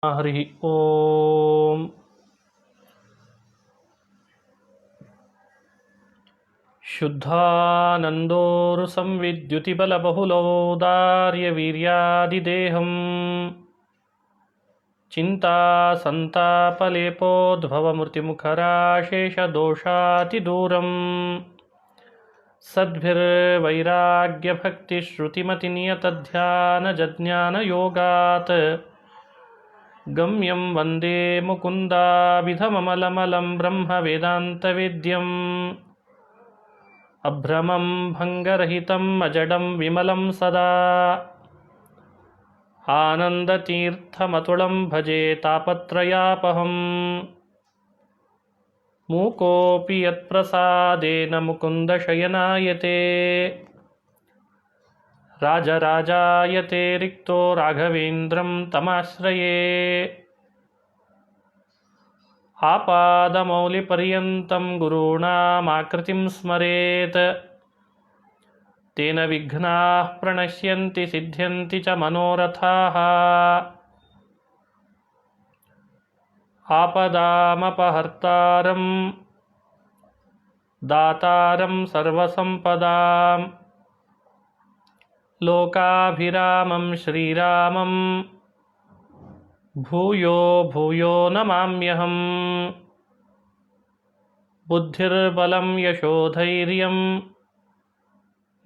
ಹರಿ ಓಂ. ಶುದ್ಧಾನಂದೋರು ಸಂವಿದ್ಯುತಿಬಲಬಹುಲೌದಾರ್ಯವೀರ್ಯಾದಿದೇಹಂ ಚಿಂತಾಸಂತಾಪಲೇಪೋದ್ಭವಮೂರ್ತಿಮುಖರಾಶೇಷದೋಷಾತಿದೂರಂ ಸದ್ಭಿರ್ವೈರಾಗ್ಯಭಕ್ತಿಶ್ರುತಿಮತಿನಿಯತಧ್ಯಾನಜಜ್ಞಾನಯೋಗಾತ್ ಗಮ್ಯಂ ವಂದೇ ಮುಕುಂದಾಭಿಧಮಮಲಮಲಂ ಬ್ರಹ್ಮವೇದಾಂತವೇದ್ಯಂ ಅಭ್ರಮಂ ಭಂಗರಹಿತಂ ಅಜಡಂ ವಿಮಲಂ ಸದಾ ಆನಂದತೀರ್ಥಮತುಳಂ ಭಜೆ ತಾಪತ್ರಯಾಪಹಂ ಮೂಕೋಪಿ ಯತ್ಪ್ರಸಾದೇನ ಮುಕುಂದಶಯನಾಯತೆ ರಾಜರಾಜಾಯತೆ ರಿಕ್ತೋ ರಾಘವೇಂದ್ರಂ ತಮಾಶ್ರಯೇ ಆಪಾದಮೌಲಿಪರ್ಯಂತಂ ಗುರುಣಾಮಾಕೃತಿಂ ಸ್ಮರೇತ್ ತೇನ ವಿಘ್ನಾಃ ಪ್ರಣಶ್ಯಂತಿ ಸಿದ್ಧ್ಯಂತಿ ಚ ಮನೋರಥಾಃ ಆಪದಾಮಪಹರ್ತಾರಂ ದಾತಾರಂ ಸರ್ವಸಂಪದಾಂ ಲೋಕಾಭಿರಾಮಂ ಶ್ರೀರಾಮಂ ಭೂಯೋ ಭೂಯೋ ನಮಾಮ್ಯಹಂ. ಬುದ್ಧಿರ್ಬಲಂ ಯಶೋಧೈರ್ಯಂ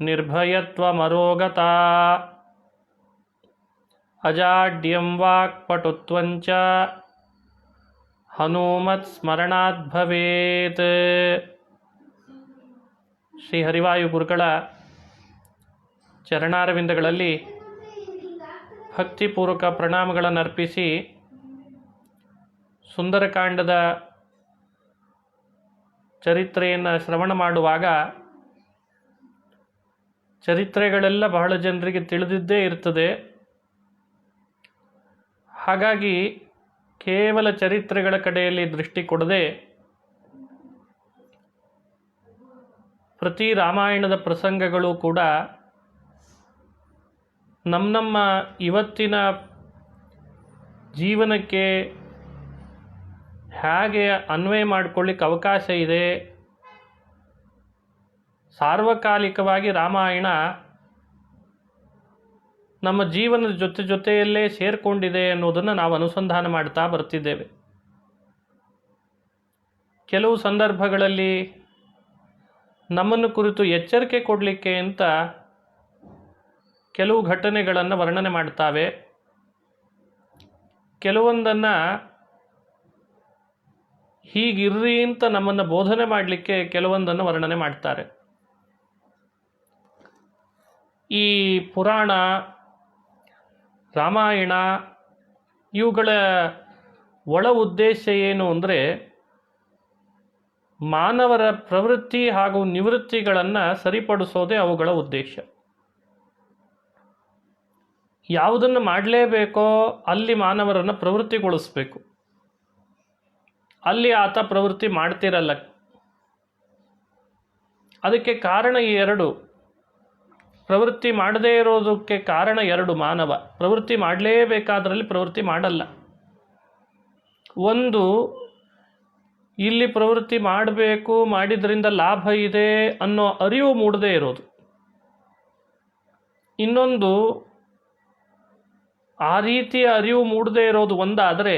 ನಿರ್ಭಯತ್ವಮರೋಗತಾ ಅಜಾಡ್ಯಂ ವಾಕ್ಪಟುತ್ವಂಚ ಹನುಮತ್ ಸ್ಮರಣಾತ್ ಭವೇತ್. ಶ್ರೀ ಹರಿವಾಯು ಗುರುಗಳ ಚರಣಾರವಿಂದಗಳಲ್ಲಿ ಭಕ್ತಿಪೂರ್ವಕ ಪ್ರಣಾಮಗಳನ್ನು ಅರ್ಪಿಸಿ ಸುಂದರಕಾಂಡದ ಚರಿತ್ರೆಯನ್ನು ಶ್ರವಣ ಮಾಡುವಾಗ ಚರಿತ್ರೆಗಳೆಲ್ಲ ಬಹಳ ಜನರಿಗೆ ತಿಳಿದಿದ್ದೇ ಇರ್ತದೆ. ಹಾಗಾಗಿ ಕೇವಲ ಚರಿತ್ರೆಗಳ ಕಡೆಯಲ್ಲಿ ದೃಷ್ಟಿ ಕೊಡದೆ ಪ್ರತಿ ರಾಮಾಯಣದ ಪ್ರಸಂಗಗಳು ಕೂಡ ನಮ್ಮ ಇವತ್ತಿನ ಜೀವನಕ್ಕೆ ಹೇಗೆ ಅನ್ವಯ ಮಾಡಿಕೊಳ್ಳಿಕ್ಕೆ ಅವಕಾಶ ಇದೆ, ಸಾರ್ವಕಾಲಿಕವಾಗಿ ರಾಮಾಯಣ ನಮ್ಮ ಜೀವನದ ಜೊತೆಯಲ್ಲೇ ಸೇರಿಕೊಂಡಿದೆ ಅನ್ನೋದನ್ನು ನಾವು ಅನುಸಂಧಾನ ಮಾಡ್ತಾ ಬರ್ತಿದ್ದೇವೆ. ಕೆಲವು ಸಂದರ್ಭಗಳಲ್ಲಿ ನಮ್ಮನ್ನು ಕುರಿತು ಎಚ್ಚರಿಕೆ ಕೊಡಲಿಕ್ಕೆ ಅಂತ ಕೆಲವು ಘಟನೆಗಳನ್ನು ವರ್ಣನೆ ಮಾಡ್ತಾವೆ. ಕೆಲವೊಂದನ್ನು ಹೀಗಿರ್ರಿ ಅಂತ ನಮ್ಮನ್ನು ಬೋಧನೆ ಮಾಡಲಿಕ್ಕೆ ಕೆಲವೊಂದನ್ನು ವರ್ಣನೆ ಮಾಡ್ತಾರೆ. ಈ ಪುರಾಣ, ರಾಮಾಯಣ ಇವುಗಳ ಒಳ ಉದ್ದೇಶ ಏನು ಅಂದರೆ ಮಾನವರ ಪ್ರವೃತ್ತಿ ಹಾಗೂ ನಿವೃತ್ತಿಗಳನ್ನು ಸರಿಪಡಿಸೋದೇ ಅವುಗಳ ಉದ್ದೇಶ. ಯಾವುದನ್ನು ಮಾಡಲೇಬೇಕೋ ಅಲ್ಲಿ ಮಾನವರನ್ನು ಪ್ರವೃತ್ತಿಗೊಳಿಸಬೇಕು. ಅಲ್ಲಿ ಆತ ಪ್ರವೃತ್ತಿ ಮಾಡ್ತಿರಲ್ಲ. ಅದಕ್ಕೆ ಕಾರಣ ಈ ಎರಡು. ಪ್ರವೃತ್ತಿ ಮಾಡದೇ ಇರೋದಕ್ಕೆ ಕಾರಣ ಎರಡು. ಮಾನವ ಪ್ರವೃತ್ತಿ ಮಾಡಲೇಬೇಕಾದ್ರಲ್ಲಿ ಪ್ರವೃತ್ತಿ ಮಾಡಲ್ಲ. ಒಂದು, ಇಲ್ಲಿ ಪ್ರವೃತ್ತಿ ಮಾಡಬೇಕು, ಮಾಡಿದ್ರಿಂದ ಲಾಭ ಇದೆ ಅನ್ನೋ ಅರಿವು ಮೂಡದೇ ಇರೋದು. ಇನ್ನೊಂದು, ಆ ರೀತಿಯ ಅರಿವು ಮೂಡದೇ ಇರೋದು ಒಂದಾದರೆ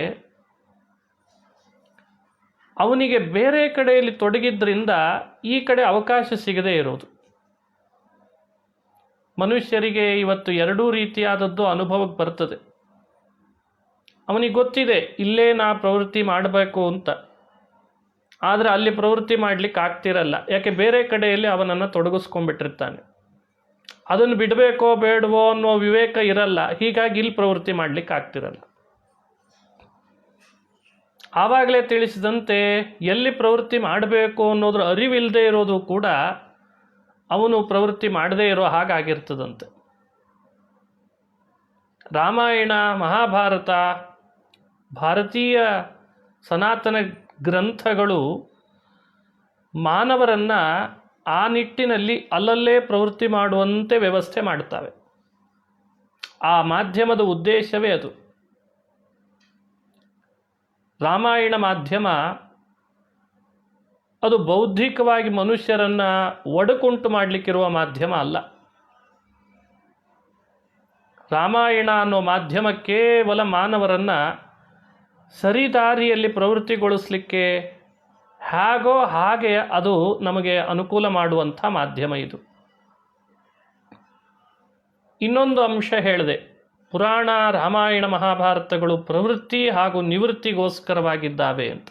ಅವನಿಗೆ ಬೇರೆ ಕಡೆಯಲ್ಲಿ ತೊಡಗಿದ್ರಿಂದ ಈ ಕಡೆ ಅವಕಾಶ ಸಿಗದೇ ಇರೋದು. ಮನುಷ್ಯರಿಗೆ ಇವತ್ತು ಎರಡೂ ರೀತಿಯಾದದ್ದು ಅನುಭವಕ್ಕೆ ಬರ್ತದೆ. ಅವನಿಗೆ ಗೊತ್ತಿದೆ ಇಲ್ಲೇ ನಾ ಪ್ರವೃತ್ತಿ ಮಾಡಬೇಕು ಅಂತ, ಆದರೆ ಅಲ್ಲಿ ಪ್ರವೃತ್ತಿ ಮಾಡಲಿಕ್ಕೆ ಆಗ್ತಿರಲ್ಲ. ಯಾಕೆ, ಬೇರೆ ಕಡೆಯಲ್ಲಿ ಅವನನ್ನು ತೊಡಗಿಸ್ಕೊಂಡ್ಬಿಟ್ಟಿರ್ತಾನೆ. ಅದನ್ನು ಬಿಡಬೇಕೋ ಬೇಡವೋ ಅನ್ನೋ ವಿವೇಕ ಇರಲ್ಲ. ಹೀಗಾಗಿ ಇಲ್ಲಿ ಪ್ರವೃತ್ತಿ ಮಾಡಲಿಕ್ಕೆ ಆಗ್ತಿರಲ್ಲ. ಆವಾಗಲೇ ತಿಳಿಸಿದಂತೆ ಎಲ್ಲಿ ಪ್ರವೃತ್ತಿ ಮಾಡಬೇಕು ಅನ್ನೋದ್ರ ಅರಿವಿಲ್ಲದೆ ಇರೋದು ಕೂಡ ಅವನು ಪ್ರವೃತ್ತಿ ಮಾಡದೇ ಇರೋ ಹಾಗಾಗಿರ್ತದಂತೆ. ರಾಮಾಯಣ, ಮಹಾಭಾರತ, ಭಾರತೀಯ ಸನಾತನ ಗ್ರಂಥಗಳು ಮಾನವರನ್ನು ಆ ನಿಟ್ಟಿನಲ್ಲಿ ಅಲ್ಲಲ್ಲೇ ಪ್ರವೃತ್ತಿ ಮಾಡುವಂತೆ ವ್ಯವಸ್ಥೆ ಮಾಡ್ತವೆ. ಆ ಮಾಧ್ಯಮದ ಉದ್ದೇಶವೇ ಅದು. ರಾಮಾಯಣ ಮಾಧ್ಯಮ ಅದು ಬೌದ್ಧಿಕವಾಗಿ ಮನುಷ್ಯರನ್ನು ಒಡಕುಂಟು ಮಾಡಲಿಕ್ಕಿರುವ ಮಾಧ್ಯಮ ಅಲ್ಲ. ರಾಮಾಯಣ ಅನ್ನೋ ಮಾಧ್ಯಮ ಕೇವಲ ಮಾನವರನ್ನು ಸರಿದಾರಿಯಲ್ಲಿ ಪ್ರವೃತ್ತಿಗೊಳಿಸಲಿಕ್ಕೆ ಹೇಗೋ ಹಾಗೆ ಅದು ನಮಗೆ ಅನುಕೂಲ ಮಾಡುವಂಥ ಮಾಧ್ಯಮ ಇದು. ಇನ್ನೊಂದು ಅಂಶ ಹೇಳಿದೆ, ಪುರಾಣ, ರಾಮಾಯಣ, ಮಹಾಭಾರತಗಳು ಪ್ರವೃತ್ತಿ ಹಾಗೂ ನಿವೃತ್ತಿಗೋಸ್ಕರವಾಗಿದ್ದಾವೆ ಅಂತ.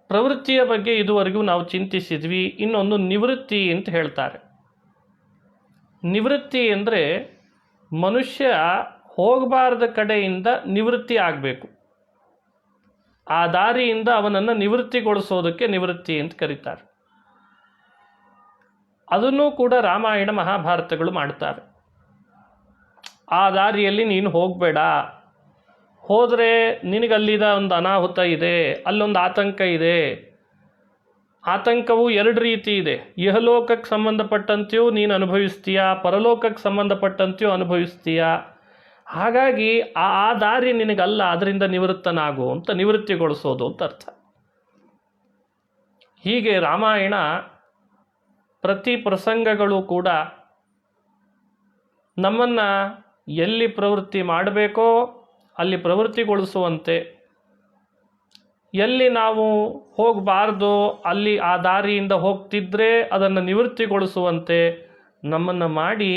ಪ್ರವೃತ್ತಿಯ ಬಗ್ಗೆ ಇದುವರೆಗೂ ನಾವು ಚಿಂತಿಸಿದ್ವಿ. ಇನ್ನೊಂದು ನಿವೃತ್ತಿ ಅಂತ ಹೇಳ್ತಾರೆ. ನಿವೃತ್ತಿ ಅಂದರೆ ಮನುಷ್ಯ ಹೋಗಬಾರದ ಕಡೆಯಿಂದ ನಿವೃತ್ತಿ ಆಗಬೇಕು. ಆ ದಾರಿಯಿಂದ ಅವನನ್ನು ನಿವೃತ್ತಿಗೊಳಿಸೋದಕ್ಕೆ ನಿವೃತ್ತಿ ಅಂತ ಕರೀತಾರೆ. ಅದನ್ನೂ ಕೂಡ ರಾಮಾಯಣ ಮಹಾಭಾರತಗಳು ಮಾಡ್ತಾರೆ. ಆ ದಾರಿಯಲ್ಲಿ ನೀನು ಹೋಗಬೇಡ, ಹೋದರೆ ನಿನಗಲ್ಲಿದ ಒಂದು ಅನಾಹುತ ಇದೆ, ಅಲ್ಲೊಂದು ಆತಂಕ ಇದೆ. ಆತಂಕವು ಎರಡು ರೀತಿ ಇದೆ. ಇಹಲೋಕಕ್ಕೆ ಸಂಬಂಧಪಟ್ಟಂತೆಯೂ ನೀನು ಅನುಭವಿಸ್ತೀಯ, ಪರಲೋಕಕ್ಕೆ ಸಂಬಂಧಪಟ್ಟಂತೆಯೂ ಅನುಭವಿಸ್ತೀಯ. ಹಾಗಾಗಿ ಆ ದಾರಿ ನಿನಗಲ್ಲ, ಅದರಿಂದ ನಿವೃತ್ತನಾಗು ಅಂತ, ನಿವೃತ್ತಿಗೊಳಿಸೋದು ಅಂತ ಅರ್ಥ. ಹೀಗೆ ರಾಮಾಯಣ ಪ್ರತಿ ಪ್ರಸಂಗಗಳು ಕೂಡ ನಮ್ಮನ್ನು ಎಲ್ಲಿ ಪ್ರವೃತ್ತಿ ಮಾಡಬೇಕೋ ಅಲ್ಲಿ ಪ್ರವೃತ್ತಿಗೊಳಿಸುವಂತೆ, ಎಲ್ಲಿ ನಾವು ಹೋಗಬಾರ್ದು ಅಲ್ಲಿ ಆ ದಾರಿಯಿಂದ ಹೋಗ್ತಿದ್ರೆ ಅದನ್ನು ನಿವೃತ್ತಿಗೊಳಿಸುವಂತೆ ನಮ್ಮನ್ನು ಮಾಡಿ,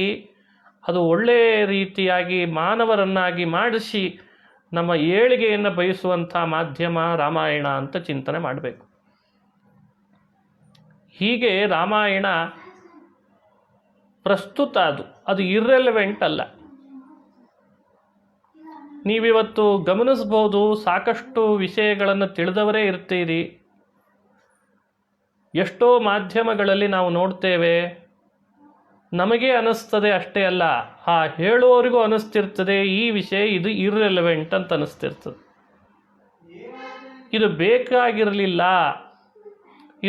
ಅದು ಒಳ್ಳೆಯ ರೀತಿಯಾಗಿ ಮಾನವರನ್ನಾಗಿ ಮಾಡಿಸಿ ನಮ್ಮ ಏಳಿಗೆಯನ್ನು ಬಯಸುವಂಥ ಮಾಧ್ಯಮ ರಾಮಾಯಣ ಅಂತ ಚಿಂತನೆ ಮಾಡಬೇಕು. ಹೀಗೆ ರಾಮಾಯಣ ಪ್ರಸ್ತುತ ಅದು ಇರ್ರೆಲೆವೆಂಟ್ ಅಲ್ಲ. ನೀವಿವತ್ತು ಗಮನಿಸ್ಬೋದು, ಸಾಕಷ್ಟು ವಿಷಯಗಳನ್ನು ತಿಳಿದವರೇ ಇರ್ತೀರಿ. ಎಷ್ಟೋ ಮಾಧ್ಯಮಗಳಲ್ಲಿ ನಾವು ನೋಡ್ತೇವೆ, ನಮಗೆ ಅನ್ನಿಸ್ತದೆ ಅಷ್ಟೇ ಅಲ್ಲ, ಆ ಹೇಳುವವರಿಗೂ ಅನ್ನಿಸ್ತಿರ್ತದೆ ಈ ವಿಷಯ ಇದು ಇರ್ರೆಲೆವೆಂಟ್ ಅಂತ ಅನ್ನಿಸ್ತಿರ್ತದೆ. ಇದು ಬೇಕಾಗಿರಲಿಲ್ಲ,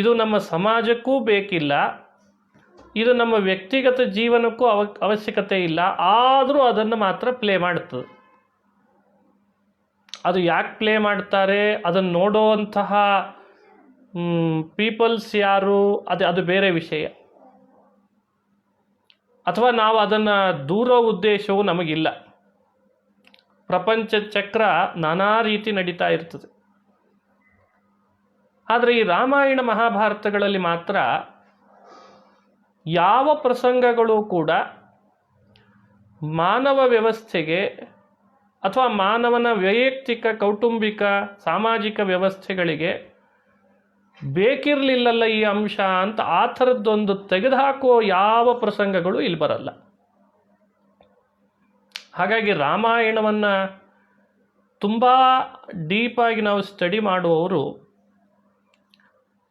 ಇದು ನಮ್ಮ ಸಮಾಜಕ್ಕೂ ಬೇಕಿಲ್ಲ, ಇದು ನಮ್ಮ ವ್ಯಕ್ತಿಗತ ಜೀವನಕ್ಕೂ ಅವಶ್ಯಕತೆ ಇಲ್ಲ, ಆದರೂ ಅದನ್ನು ಮಾತ್ರ ಪ್ಲೇ ಮಾಡ್ತದೆ. ಅದು ಯಾಕೆ ಪ್ಲೇ ಮಾಡ್ತಾರೆ, ಅದನ್ನು ನೋಡೋವಂತಹ ಪೀಪಲ್ಸ್ ಯಾರು, ಅದು ಬೇರೆ ವಿಷಯ. ಅಥವಾ ನಾವು ಅದನ್ನು ದೂರೋ ಉದ್ದೇಶವೂ ನಮಗಿಲ್ಲ. ಪ್ರಪಂಚ ಚಕ್ರ ನಾನಾ ರೀತಿ ನಡೀತಾ ಇರ್ತದೆ. ಆದರೆ ಈ ರಾಮಾಯಣ ಮಹಾಭಾರತಗಳಲ್ಲಿ ಮಾತ್ರ ಯಾವ ಪ್ರಸಂಗಗಳು ಕೂಡ ಮಾನವ ವ್ಯವಸ್ಥೆಗೆ ಅಥವಾ ಮಾನವನ ವೈಯಕ್ತಿಕ, ಕೌಟುಂಬಿಕ, ಸಾಮಾಜಿಕ ವ್ಯವಸ್ಥೆಗಳಿಗೆ ಬೇಕಿರಲಿಲ್ಲಲ್ಲ ಈ ಅಂಶ ಅಂತ ಆ ಥರದ್ದೊಂದು ತೆಗೆದುಹಾಕುವ ಯಾವ ಪ್ರಸಂಗಗಳು ಇಲ್ಲಿ ಬರಲ್ಲ. ಹಾಗಾಗಿ ರಾಮಾಯಣವನ್ನು ತುಂಬ ಡೀಪಾಗಿ ನಾವು ಸ್ಟಡಿ ಮಾಡುವವರು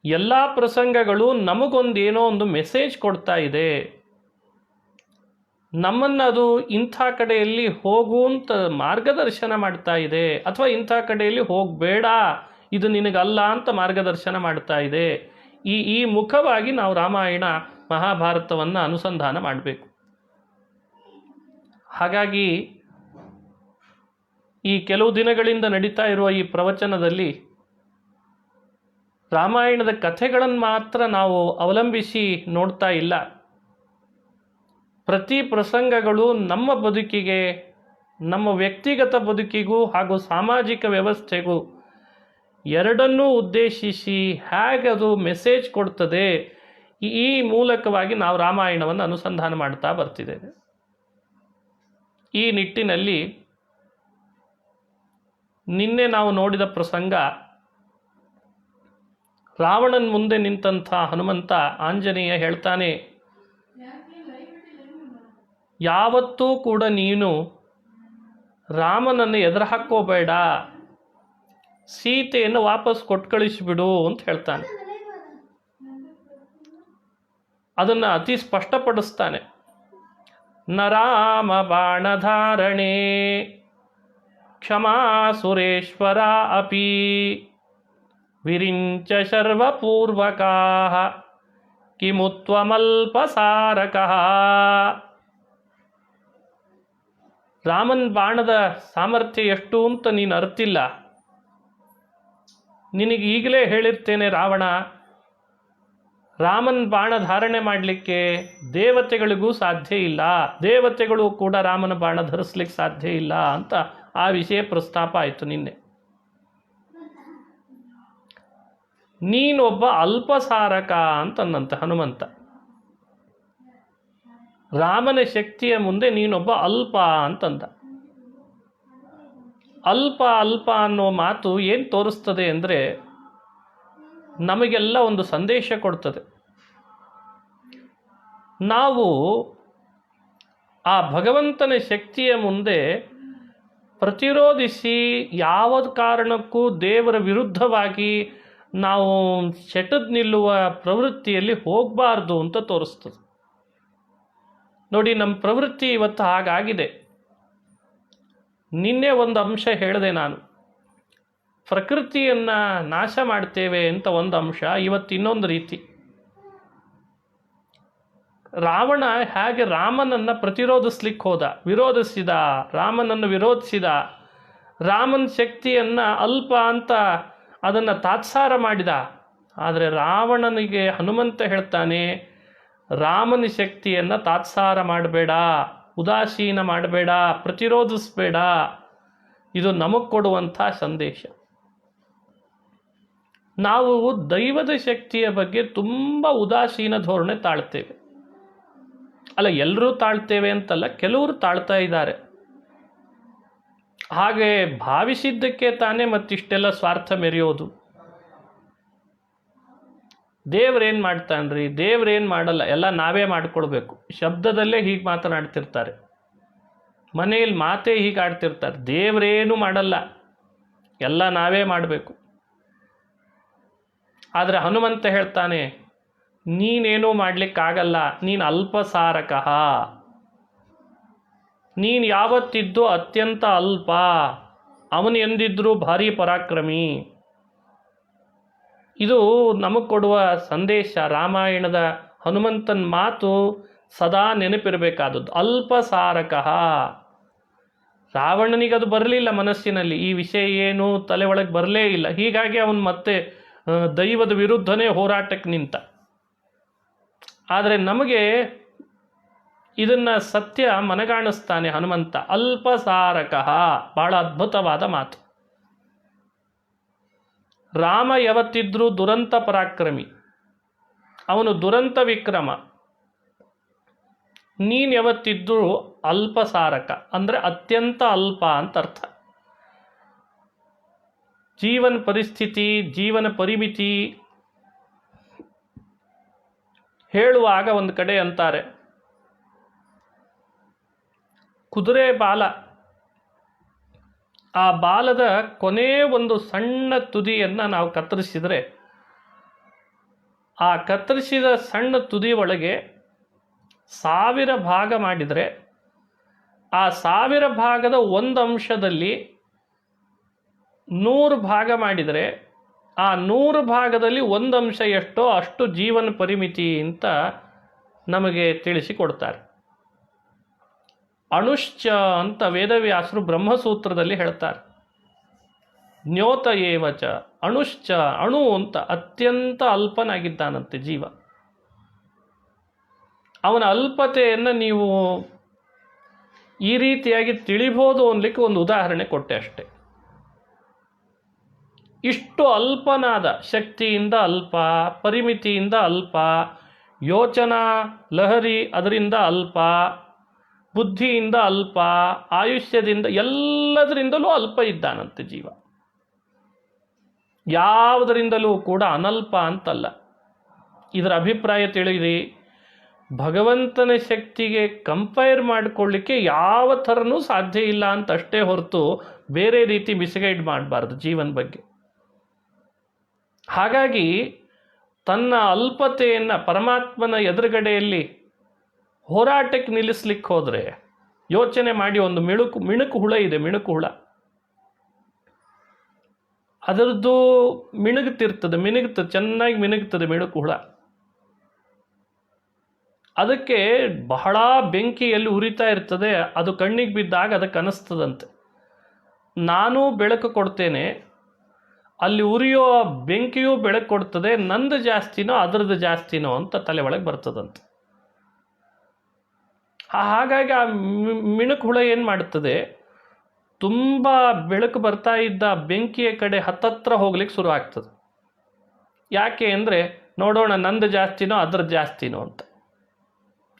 ಎಲ್ಲ ಪ್ರಸಂಗಗಳು ನಮಗೊಂದೇನೋ ಒಂದು ಮೆಸೇಜ್ ಕೊಡ್ತಾ ಇದೆ, ನಮ್ಮನ್ನು ಅದು ಇಂಥ ಕಡೆಯಲ್ಲಿ ಹೋಗು ಅಂತ ಮಾರ್ಗದರ್ಶನ ಮಾಡ್ತಾ ಇದೆ, ಅಥವಾ ಇಂಥ ಕಡೆಯಲ್ಲಿ ಹೋಗಬೇಡ, ಇದು ನಿನಗಲ್ಲ ಅಂತ ಮಾರ್ಗದರ್ಶನ ಮಾಡ್ತಾ ಇದೆ. ಈ ಮುಖವಾಗಿ ನಾವು ರಾಮಾಯಣ ಮಹಾಭಾರತವನ್ನು ಅನುಸಂಧಾನ ಮಾಡಬೇಕು. ಹಾಗಾಗಿ ಈ ಕೆಲವು ದಿನಗಳಿಂದ ನಡೀತಾ ಇರುವ ಈ ಪ್ರವಚನದಲ್ಲಿ ರಾಮಾಯಣದ ಕಥೆಗಳನ್ನು ಮಾತ್ರ ನಾವು ಅವಲಂಬಿಸಿ ನೋಡ್ತಾ ಇಲ್ಲ. ಪ್ರತಿ ಪ್ರಸಂಗಗಳು ನಮ್ಮ ಬದುಕಿಗೆ, ನಮ್ಮ ವ್ಯಕ್ತಿಗತ ಬದುಕಿಗೂ ಹಾಗೂ ಸಾಮಾಜಿಕ ವ್ಯವಸ್ಥೆಗೂ ಎರಡನ್ನೂ ಉದ್ದೇಶಿಸಿ ಹೇಗೆ ಅದು ಮೆಸೇಜ್ ಕೊಡ್ತದೆ, ಈ ಮೂಲಕವಾಗಿ ನಾವು ರಾಮಾಯಣವನ್ನು ಅನುಸಂಧಾನ ಮಾಡ್ತಾ ಬರ್ತಿದ್ದೇವೆ. ಈ ನಿಟ್ಟಿನಲ್ಲಿ ನಿನ್ನೆ ನಾವು ನೋಡಿದ ಪ್ರಸಂಗ, ರಾವಣನ ಮುಂದೆ ನಿಂತಹ ಹನುಮಂತ ಆಂಜನೇಯ ಹೇಳ್ತಾನೆ, ಯಾವತ್ತೂ ಕೂಡ ನೀನು ರಾಮನನ್ನು ಎದುರು ಹಾಕೋಬೇಡ, ಸೀತೆಯನ್ನು ವಾಪಸ್ ಕೊಟ್ಟು ಕಳಿಸಿಬಿಡು ಅಂತ ಹೇಳ್ತಾನೆ. ಅದನ್ನು ಅತಿ ಸ್ಪಷ್ಟಪಡಿಸ್ತಾನೆ. ನ ರಾಮ ಬಾಣಧಾರಣೆ ಕ್ಷಮಾ ಸುರೇಶ್ವರ ಅಪಿ ವಿರಿಂಚ ಶರ್ವಪೂರ್ವಕಾಃ ಕಿಮುತ್ವಮಲ್ಪಸಾರಕಃ. ರಾಮನ ಬಾಣದ ಸಾಮರ್ಥ್ಯ ಎಷ್ಟು ಅಂತ ನೀನು ಅರ್ತಿಲ್ಲ. ನಿನಗೆ ಈಗಲೇ ಹೇಳಿರ್ತೇನೆ ರಾವಣ, ರಾಮನ ಬಾಣ ಧಾರಣೆ ಮಾಡಲಿಕ್ಕೆ ದೇವತೆಗಳಿಗೂ ಸಾಧ್ಯ ಇಲ್ಲ, ದೇವತೆಗಳು ಕೂಡ ರಾಮನ ಬಾಣ ಧರಿಸ್ಲಿಕ್ಕೆ ಸಾಧ್ಯ ಇಲ್ಲ ಅಂತ ಆ ವಿಷಯ ಪ್ರಸ್ತಾಪ ಆಯಿತು ನಿನ್ನೆ. ನೀನೊಬ್ಬ ಅಲ್ಪಸಾರಕ ಅಂತನ್ನಂತ ಹನುಮಂತ. ರಾಮನ ಶಕ್ತಿಯ ಮುಂದೆ ನೀನೊಬ್ಬ ಅಲ್ಪ ಅಂತಂದ. ಅಲ್ಪ ಅಲ್ಪ ಅನ್ನೋ ಮಾತು ಏನು ತೋರಿಸ್ತದೆ ಅಂದರೆ, ನಮಗೆಲ್ಲ ಒಂದು ಸಂದೇಶ ಕೊಡ್ತದೆ. ನಾವು ಆ ಭಗವಂತನ ಶಕ್ತಿಯ ಮುಂದೆ ಪ್ರತಿರೋಧಿಸಿ ಯಾವ ಕಾರಣಕ್ಕೂ ದೇವರ ವಿರುದ್ಧವಾಗಿ ನಾವು ಸೆಟೆದು ನಿಲ್ಲುವ ಪ್ರವೃತ್ತಿಯಲ್ಲಿ ಹೋಗಬಾರ್ದು ಅಂತ ತೋರಿಸ್ತದೆ. ನೋಡಿ, ನಮ್ಮ ಪ್ರವೃತ್ತಿ ಇವತ್ತು ಹಾಗಾಗಿದೆ. ನಿನ್ನೆ ಒಂದು ಅಂಶ ಹೇಳಿದೆ ನಾನು, ಪ್ರಕೃತಿಯನ್ನು ನಾಶ ಮಾಡ್ತೇವೆ ಅಂತ ಒಂದು ಅಂಶ. ಇವತ್ತು ಇನ್ನೊಂದು ರೀತಿ. ರಾವಣ ಹೇಗೆ ರಾಮನನ್ನು ಪ್ರತಿರೋಧಿಸ್ಲಿಕ್ಕೆ ಹೋದ, ರಾಮನನ್ನು ವಿರೋಧಿಸಿದ, ರಾಮನ ಶಕ್ತಿಯನ್ನು ಅಲ್ಪ ಅಂತ ಅದನ್ನು ತಾತ್ಸಾರ ಮಾಡಿದ. ಆದರೆ ರಾವಣನಿಗೆ ಹನುಮಂತ ಹೇಳ್ತಾನೆ, ರಾಮನ ಶಕ್ತಿಯನ್ನು ತಾತ್ಸಾರ ಮಾಡಬೇಡ, ಉದಾಸೀನ ಮಾಡಬೇಡ, ಪ್ರತಿರೋಧಿಸಬೇಡ. ಇದು ನಮಗೆ ಕೊಡುವಂಥ ಸಂದೇಶ. ನಾವು ದೈವದ ಶಕ್ತಿಯ ಬಗ್ಗೆ ತುಂಬ ಉದಾಸೀನ ಧೋರಣೆ ತಾಳ್ತೇವೆ. ಅಲ್ಲ, ಎಲ್ಲರೂ ತಾಳ್ತೇವೆ ಅಂತಲ್ಲ, ಕೆಲವರು ತಾಳ್ತಾ ಇದ್ದಾರೆ. ಹಾಗೆ ಭಾವಿಸಿದ್ದಕ್ಕೆ ತಾನೇ ಮತ್ತಿಷ್ಟೆಲ್ಲ ಸ್ವಾರ್ಥ ಮೆರೆಯೋದು. ದೇವ್ರೇನು ಮಾಡ್ತಾನ್ರಿ, ದೇವ್ರೇನು ಮಾಡಲ್ಲ, ಎಲ್ಲ ನಾವೇ ಮಾಡ್ಕೊಳ್ಬೇಕು. ಶಬ್ದದಲ್ಲೇ ಹೀಗೆ ಮಾತನಾಡ್ತಿರ್ತಾರೆ, ಮನೆಯಲ್ಲಿ ಮಾತೇ ಹೀಗೆ ಆಡ್ತಿರ್ತಾರೆ. ದೇವ್ರೇನು ಮಾಡಲ್ಲ, ಎಲ್ಲ ನಾವೇ ಮಾಡಬೇಕು. ಆದರೆ ಹನುಮಂತ ಹೇಳ್ತಾನೆ, ನೀನೇನೂ ಮಾಡಲಿಕ್ಕಾಗಲ್ಲ, ನೀನು ಅಲ್ಪಸಾರಕಃ, ನೀನು ಯಾವತ್ತಿದ್ದು ಅತ್ಯಂತ ಅಲ್ಪ, ಅವನು ಎಂದಿದ್ರೂ ಭಾರಿ ಪರಾಕ್ರಮಿ. ಇದು ನಮಗೆ ಕೊಡುವ ಸಂದೇಶ. ರಾಮಾಯಣದ ಹನುಮಂತನ ಮಾತು ಸದಾ ನೆನಪಿರಬೇಕಾದದ್ದು. ಅಲ್ಪಸಾರಕಃ. ರಾವಣನಿಗೆ ಅದು ಬರಲಿಲ್ಲ ಮನಸ್ಸಿನಲ್ಲಿ, ಈ ವಿಷಯ ಏನು ತಲೆ ಒಳಗೆ ಬರಲೇ ಇಲ್ಲ. ಹೀಗಾಗಿ ಅವನು ಮತ್ತೆ ದೈವದ ವಿರುದ್ಧನೇ ಹೋರಾಟಕ್ಕೆ ನಿಂತ. ಆದರೆ ನಮಗೆ ಇದನ್ನು ಸತ್ಯ ಮನಗಾಣಿಸ್ತಾನೆ ಹನುಮಂತ. ಅಲ್ಪಸಾರಕಃ, ಬಹಳ ಅದ್ಭುತವಾದ ಮಾತು. ರಾಮ ಯಾವತ್ತಿದ್ರೂ ದುರಂತ ಪರಾಕ್ರಮಿ, ಅವನು ದುರಂತ ವಿಕ್ರಮ. ನೀನು ಯಾವತ್ತಿದ್ರೂ ಅಲ್ಪಸಾರಕ, ಅಂದರೆ ಅತ್ಯಂತ ಅಲ್ಪ ಅಂತ ಅರ್ಥ. ಜೀವನ ಪರಿಸ್ಥಿತಿ, ಜೀವನ ಪರಿಮಿತಿ ಹೇಳುವಾಗ ಒಂದು ಕಡೆ ಅಂತಾರೆ, ಕುದುರೆ ಬಾಲ, ಆ ಬಾಲದ ಕೊನೆ ಒಂದು ಸಣ್ಣ ತುದಿಯನ್ನು ನಾವು ಕತ್ತರಿಸಿದರೆ, ಆ ಕತ್ತರಿಸಿದ ಸಣ್ಣ ತುದಿ ಒಳಗೆ 1000 ಭಾಗ ಮಾಡಿದರೆ, ಆ 1000 ಭಾಗದ ಒಂದು ಅಂಶದಲ್ಲಿ 100 ಭಾಗ ಮಾಡಿದರೆ, ಆ 100 ಭಾಗದಲ್ಲಿ ಒಂದು ಅಂಶ ಎಷ್ಟೋ ಅಷ್ಟು ಜೀವನ ಪರಿಮಿತಿ ಅಂತ ನಮಗೆ ತಿಳಿಸಿಕೊಡ್ತಾರೆ. ಅಣುಶ್ಚ ಅಂತ ವೇದವ್ಯಾಸರು ಬ್ರಹ್ಮಸೂತ್ರದಲ್ಲಿ ಹೇಳ್ತಾರೆ. ಜ್ಞೋತ ಏವಚ ಅಣುಶ್ಚ, ಅಣು ಅಂತ ಅತ್ಯಂತ ಅಲ್ಪನಾಗಿದ್ದಾನಂತೆ ಜೀವ. ಅವನ ಅಲ್ಪತೆಯನ್ನು ನೀವು ಈ ರೀತಿಯಾಗಿ ತಿಳಿಬೋದು ಅನ್ಲಿಕ್ಕೆ ಒಂದು ಉದಾಹರಣೆ ಕೊಟ್ಟೆ ಅಷ್ಟೆ. ಇಷ್ಟು ಅಲ್ಪನಾದ, ಶಕ್ತಿಯಿಂದ ಅಲ್ಪ, ಪರಿಮಿತಿಯಿಂದ ಅಲ್ಪ, ಯೋಚನಾ ಲಹರಿ ಅದರಿಂದ ಅಲ್ಪ, ಬುದ್ಧಿಯಿಂದ ಅಲ್ಪ, ಆಯುಷ್ಯದಿಂದ, ಎಲ್ಲದರಿಂದಲೂ ಅಲ್ಪ ಇದ್ದಾನಂತೆ ಜೀವ. ಯಾವುದರಿಂದಲೂ ಕೂಡ ಅನಲ್ಪ ಅಂತಲ್ಲ. ಇದರ ಅಭಿಪ್ರಾಯ ತಿಳಿಯಿರಿ. ಭಗವಂತನ ಶಕ್ತಿಗೆ ಕಂಪೇರ್ ಮಾಡಿಕೊಳ್ಳಿಕ್ಕೆ ಯಾವ ಥರನೂ ಸಾಧ್ಯ ಇಲ್ಲ ಅಂತ ಅಷ್ಟೇ ಹೊರತು ಬೇರೆ ರೀತಿ ಮಿಸ್ಗೈಡ್ ಮಾಡಬಾರ್ದು ಜೀವನ ಬಗ್ಗೆ. ಹಾಗಾಗಿ ತನ್ನ ಅಲ್ಪತೆಯನ್ನು ಪರಮಾತ್ಮನ ಎದುರುಗಡೆಯಲ್ಲಿ ಹೋರಾಟಕ್ಕೆ ನಿಲ್ಲಿಸ್ಲಿಕ್ಕೆ ಹೋದರೆ, ಯೋಚನೆ ಮಾಡಿ, ಒಂದು ಮಿಣುಕು ಹುಳ ಇದೆ, ಮಿಣುಕು ಹುಳ, ಅದರದ್ದು ಮಿಣುಗುತ್ತದೆ, ಚೆನ್ನಾಗಿ ಮಿಣುಗುತ್ತದೆ ಮಿಣುಕು ಹುಳ. ಅದಕ್ಕೆ ಬಹಳ ಬೆಂಕಿಯಲ್ಲಿ ಉರಿತಾ ಇರ್ತದೆ, ಅದು ಕಣ್ಣಿಗೆ ಬಿದ್ದಾಗ ಅದಕ್ಕೆ ಅನಿಸ್ತದಂತೆ, ನಾನೂ ಬೆಳಕು ಕೊಡ್ತೇನೆ, ಅಲ್ಲಿ ಉರಿಯೋ ಬೆಂಕಿಯೂ ಬೆಳಕು ಕೊಡ್ತದೆ, ನಂದು ಜಾಸ್ತಿನೋ ಅದರದ್ದು ಜಾಸ್ತಿನೋ ಅಂತ ತಲೆ ಒಳಗೆ ಬರ್ತದಂತೆ. ಹಾಗಾಗಿ ಆ ಮಿಣುಕು ಹುಳ ಏನು ಮಾಡ್ತದೆ, ತುಂಬ ಬೆಳಕು ಬರ್ತಾ ಇದ್ದ ಬೆಂಕಿಯ ಕಡೆ ಹತ್ತತ್ರ ಹೋಗ್ಲಿಕ್ಕೆ ಶುರು ಆಗ್ತದೆ. ಯಾಕೆ ಅಂದರೆ ನೋಡೋಣ ನಂದು ಜಾಸ್ತಿನೋ ಅದ್ರದ್ದು ಜಾಸ್ತಿನೋ ಅಂತ.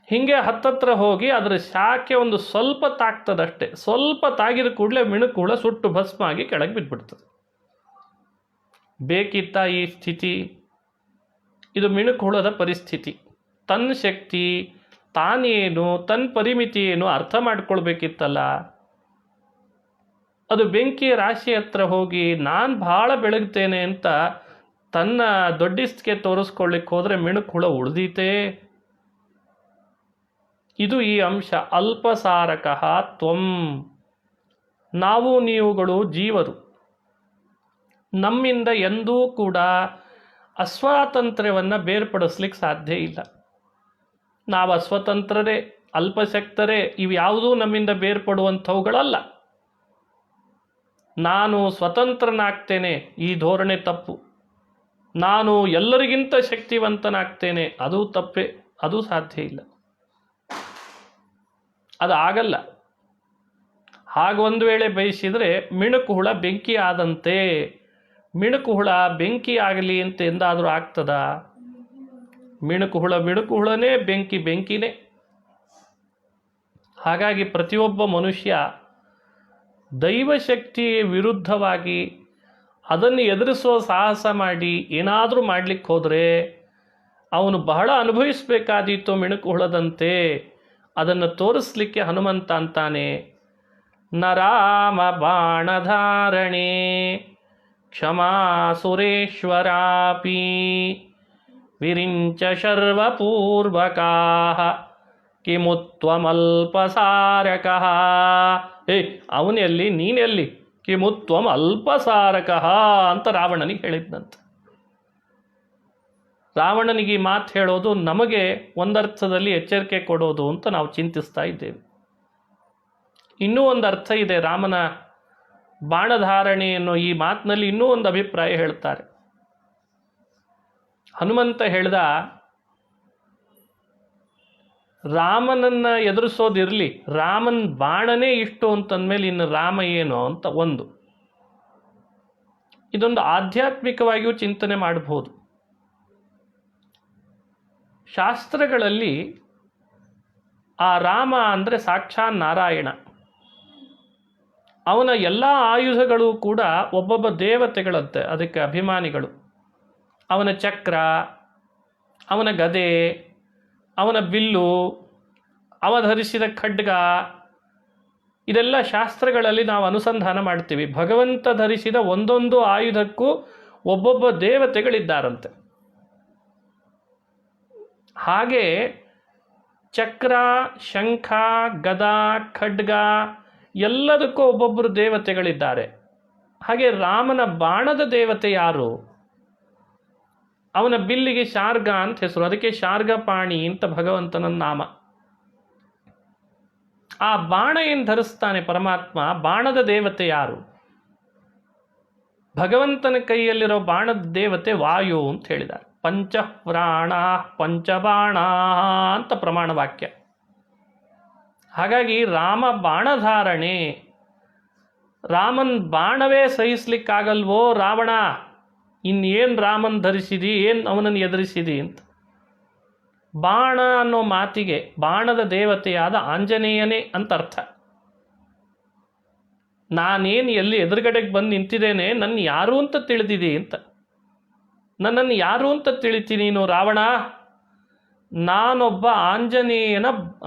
ಹೀಗೆ ಹತ್ತತ್ರ ಹೋಗಿ ಅದರ ಶಾಖೆ ಒಂದು ಸ್ವಲ್ಪ ತಾಗ್ತದಷ್ಟೇ. ಸ್ವಲ್ಪ ತಾಗಿದ ಕೂಡಲೇ ಮಿಣುಕು ಹುಳ ಸುಟ್ಟು ಭಸ್ಮ ಆಗಿ ಕೆಳಗೆ ಬಿದ್ದುಬಿಡ್ತದೆ. ಬೇಕಿತ್ತ ಈ ಸ್ಥಿತಿ? ಇದು ಮಿಣುಕು ಹುಳದ ಪರಿಸ್ಥಿತಿ. ತನ್ನ ಶಕ್ತಿ ತಾನೇನು, ತನ್ನ ಪರಿಮಿತಿ ಏನು ಅರ್ಥ ಮಾಡ್ಕೊಳ್ಬೇಕಿತ್ತಲ್ಲ. ಅದು ಬೆಂಕಿ ರಾಶಿ ಹತ್ರ ಹೋಗಿ ನಾನು ಭಾಳ ಬೆಳಗ್ತೇನೆ ಅಂತ ತನ್ನ ದೊಡ್ಡಿಸ್ತಿಗೆ ತೋರಿಸ್ಕೊಳ್ಳಿಕ್ಕೆ ಹೋದರೆ ಮಿಣುಕು ಹುಳ ಉಳಿದೀತೇ. ಇದು ಈ ಅಂಶ. ಅಲ್ಪಸಾರಕಃ ತ್ವಂ. ನಾವು ನೀವುಗಳು ಜೀವರು. ನಮ್ಮಿಂದ ಎಂದೂ ಕೂಡ ಅಸ್ವಾತಂತ್ರ್ಯವನ್ನು ಬೇರ್ಪಡಿಸ್ಲಿಕ್ಕೆ ಸಾಧ್ಯ ಇಲ್ಲ. ನಾವು ಅಸ್ವತಂತ್ರರೇ, ಅಲ್ಪಶಕ್ತರೇ, ಇವ್ಯಾವುದೂ ನಮ್ಮಿಂದ ಬೇರ್ಪಡುವಂಥವುಗಳಲ್ಲ. ನಾನು ಸ್ವತಂತ್ರನಾಗ್ತೇನೆ, ಈ ಧೋರಣೆ ತಪ್ಪು. ನಾನು ಎಲ್ಲರಿಗಿಂತ ಶಕ್ತಿವಂತನಾಗ್ತೇನೆ, ಅದು ತಪ್ಪೇ, ಅದು ಸಾಧ್ಯ ಇಲ್ಲ, ಅದು ಆಗಲ್ಲ. ಹಾಗೊಂದು ವೇಳೆ ಬಯಸಿದರೆ ಮಿಣುಕು ಹುಳ ಬೆಂಕಿ ಆದಂತೆ. ಮಿಣುಕು ಹುಳ ಬೆಂಕಿ ಆಗಲಿ ಅಂತ ಎಂದಾದರೂ ಆಗ್ತದ? ಮಿಣುಕು ಹುಳನೇ, ಬೆಂಕಿ ಬೆಂಕಿನೇ. ಹಾಗಾಗಿ ಪ್ರತಿಯೊಬ್ಬ ಮನುಷ್ಯ ದೈವಶಕ್ತಿ ವಿರುದ್ಧವಾಗಿ ಅದನ್ನು ಎದುರಿಸುವ ಸಾಹಸ ಮಾಡಿ ಏನಾದರೂ ಮಾಡಲಿಕ್ಕೆ ಹೋದರೆ ಅವನು ಬಹಳ ಅನುಭವಿಸಬೇಕಾದೀತು ಮಿಣುಕು ಹುಳದಂತೆ. ಅದನ್ನು ತೋರಿಸ್ಲಿಕ್ಕೆ ಹನುಮಂತ ಅಂತಾನೆ, ನರಾಮ ಬಾಣಧಾರಣೆ ಕ್ಷಮಾ ಸುರೇಶ್ವರಾಪಿ ವಿರಿಂಚ ಶರ್ವಪೂರ್ವಕಾಃ ಕಿಮುತ್ವಮಲ್ಪಸಾರಕಃ. ಅವನೆಲ್ಲಿ ನೀನೆಲ್ಲಿ, ಕಿಮುತ್ವಂ ಅಲ್ಪಸಾರಕಃ ಅಂತ ರಾವಣನಿಗೆ ಹೇಳಿದ್ದಂತೆ. ರಾವಣನಿಗೆ ಈ ಮಾತು ಹೇಳೋದು ನಮಗೆ ಒಂದರ್ಥದಲ್ಲಿ ಎಚ್ಚರಿಕೆ ಕೊಡೋದು ಅಂತ ನಾವು ಚಿಂತಿಸ್ತಾ ಇದ್ದೇವೆ. ಇನ್ನೂ ಒಂದು ಅರ್ಥ ಇದೆ ರಾಮನ ಬಾಣಧಾರಣೆ ಅನ್ನೋ ಈ ಮಾತಿನಲ್ಲಿ. ಇನ್ನೂ ಒಂದು ಅಭಿಪ್ರಾಯ ಹೇಳ್ತಾರೆ. ಹನುಮಂತ ಹೇಳ್ದ, ರಾಮನನ್ನು ಎದುರಿಸೋದಿರಲಿ, ರಾಮನ್ ಬಾಣನೇ ಇಷ್ಟು ಅಂತಂದಮೇಲೆ ಇನ್ನು ರಾಮ ಏನು ಅಂತ ಒಂದು. ಇದೊಂದು ಆಧ್ಯಾತ್ಮಿಕವಾಗಿಯೂ ಚಿಂತನೆ ಮಾಡಬಹುದು. ಶಾಸ್ತ್ರಗಳಲ್ಲಿ ಆ ರಾಮ ಅಂದರೆ ಸಾಕ್ಷಾತ್ ನಾರಾಯಣ. ಅವನ ಎಲ್ಲ ಆಯುಧಗಳು ಕೂಡ ಒಬ್ಬೊಬ್ಬ ದೇವತೆಗಳಂತೆ, ಅದಕ್ಕೆ ಅಭಿಮಾನಿಗಳು. ಅವನ ಚಕ್ರ, ಅವನ ಗದೆ, ಅವನ ಬಿಲ್ಲು, ಅವ ಧರಿಸಿದ ಖಡ್ಗ, ಇದೆಲ್ಲ ಶಾಸ್ತ್ರಗಳಲ್ಲಿ ನಾವು ಅನುಸಂಧಾನ ಮಾಡ್ತೀವಿ. ಭಗವಂತ ಧರಿಸಿದ ಒಂದೊಂದು ಆಯುಧಕ್ಕೂ ಒಬ್ಬೊಬ್ಬ ದೇವತೆಗಳಿದ್ದಾರಂತೆ. ಹಾಗೆ ಚಕ್ರ, ಶಂಖ, ಗದ, ಖಡ್ಗ ಎಲ್ಲದಕ್ಕೂ ಒಬ್ಬೊಬ್ಬರು ದೇವತೆಗಳಿದ್ದಾರೆ. ಹಾಗೆ ರಾಮನ ಬಾಣದ ದೇವತೆ ಯಾರು? ಅವನ ಬಿಲ್ಲಿಗೆ ಶಾರ್ಗ ಅಂತ ಹೆಸರು, ಅದಕ್ಕೆ ಶಾರ್ಗಪಾಣಿ ಅಂತ ಭಗವಂತನ ನಾಮ. ಆ ಬಾಣ ಏನು ಧರಿಸ್ತಾನೆ ಪರಮಾತ್ಮ, ಬಾಣದ ದೇವತೆ ಯಾರು? ಭಗವಂತನ ಕೈಯಲ್ಲಿರೋ ಬಾಣದ ದೇವತೆ ವಾಯು ಅಂತ ಹೇಳಿದ್ದಾರೆ. ಪಂಚಪ್ರಾಣ ಪಂಚಬಾಣ ಅಂತ ಪ್ರಮಾಣ ವಾಕ್ಯ. ಹಾಗಾಗಿ ರಾಮ ಬಾಣಧಾರಣೆ. ರಾಮನ್ ಬಾಣವೇ ಸಹಿಸ್ಲಿಕ್ಕಾಗಲ್ವೋ ರಾವಣ, ಇನ್ನೇನು ರಾಮನ್ ಧರಿಸಿದಿ, ಏನು ಅವನನ್ನು ಎದುರಿಸಿದಿ ಅಂತ. ಬಾಣ ಅನ್ನೋ ಮಾತಿಗೆ ಬಾಣದ ದೇವತೆಯಾದ ಆಂಜನೇಯನೇ ಅಂತ ಅರ್ಥ. ನಾನೇನು ಎಲ್ಲಿ ಎದುರುಗಡೆಗೆ ಬಂದು ನಿಂತಿದ್ದೇನೆ, ನನ್ನ ಯಾರು ಅಂತ ತಿಳಿದಿದಿ ಅಂತ. ನನ್ನನ್ನು ಯಾರು ಅಂತ ತಿಳಿತೀನಿ ನೀನು ರಾವಣ? ನಾನೊಬ್ಬ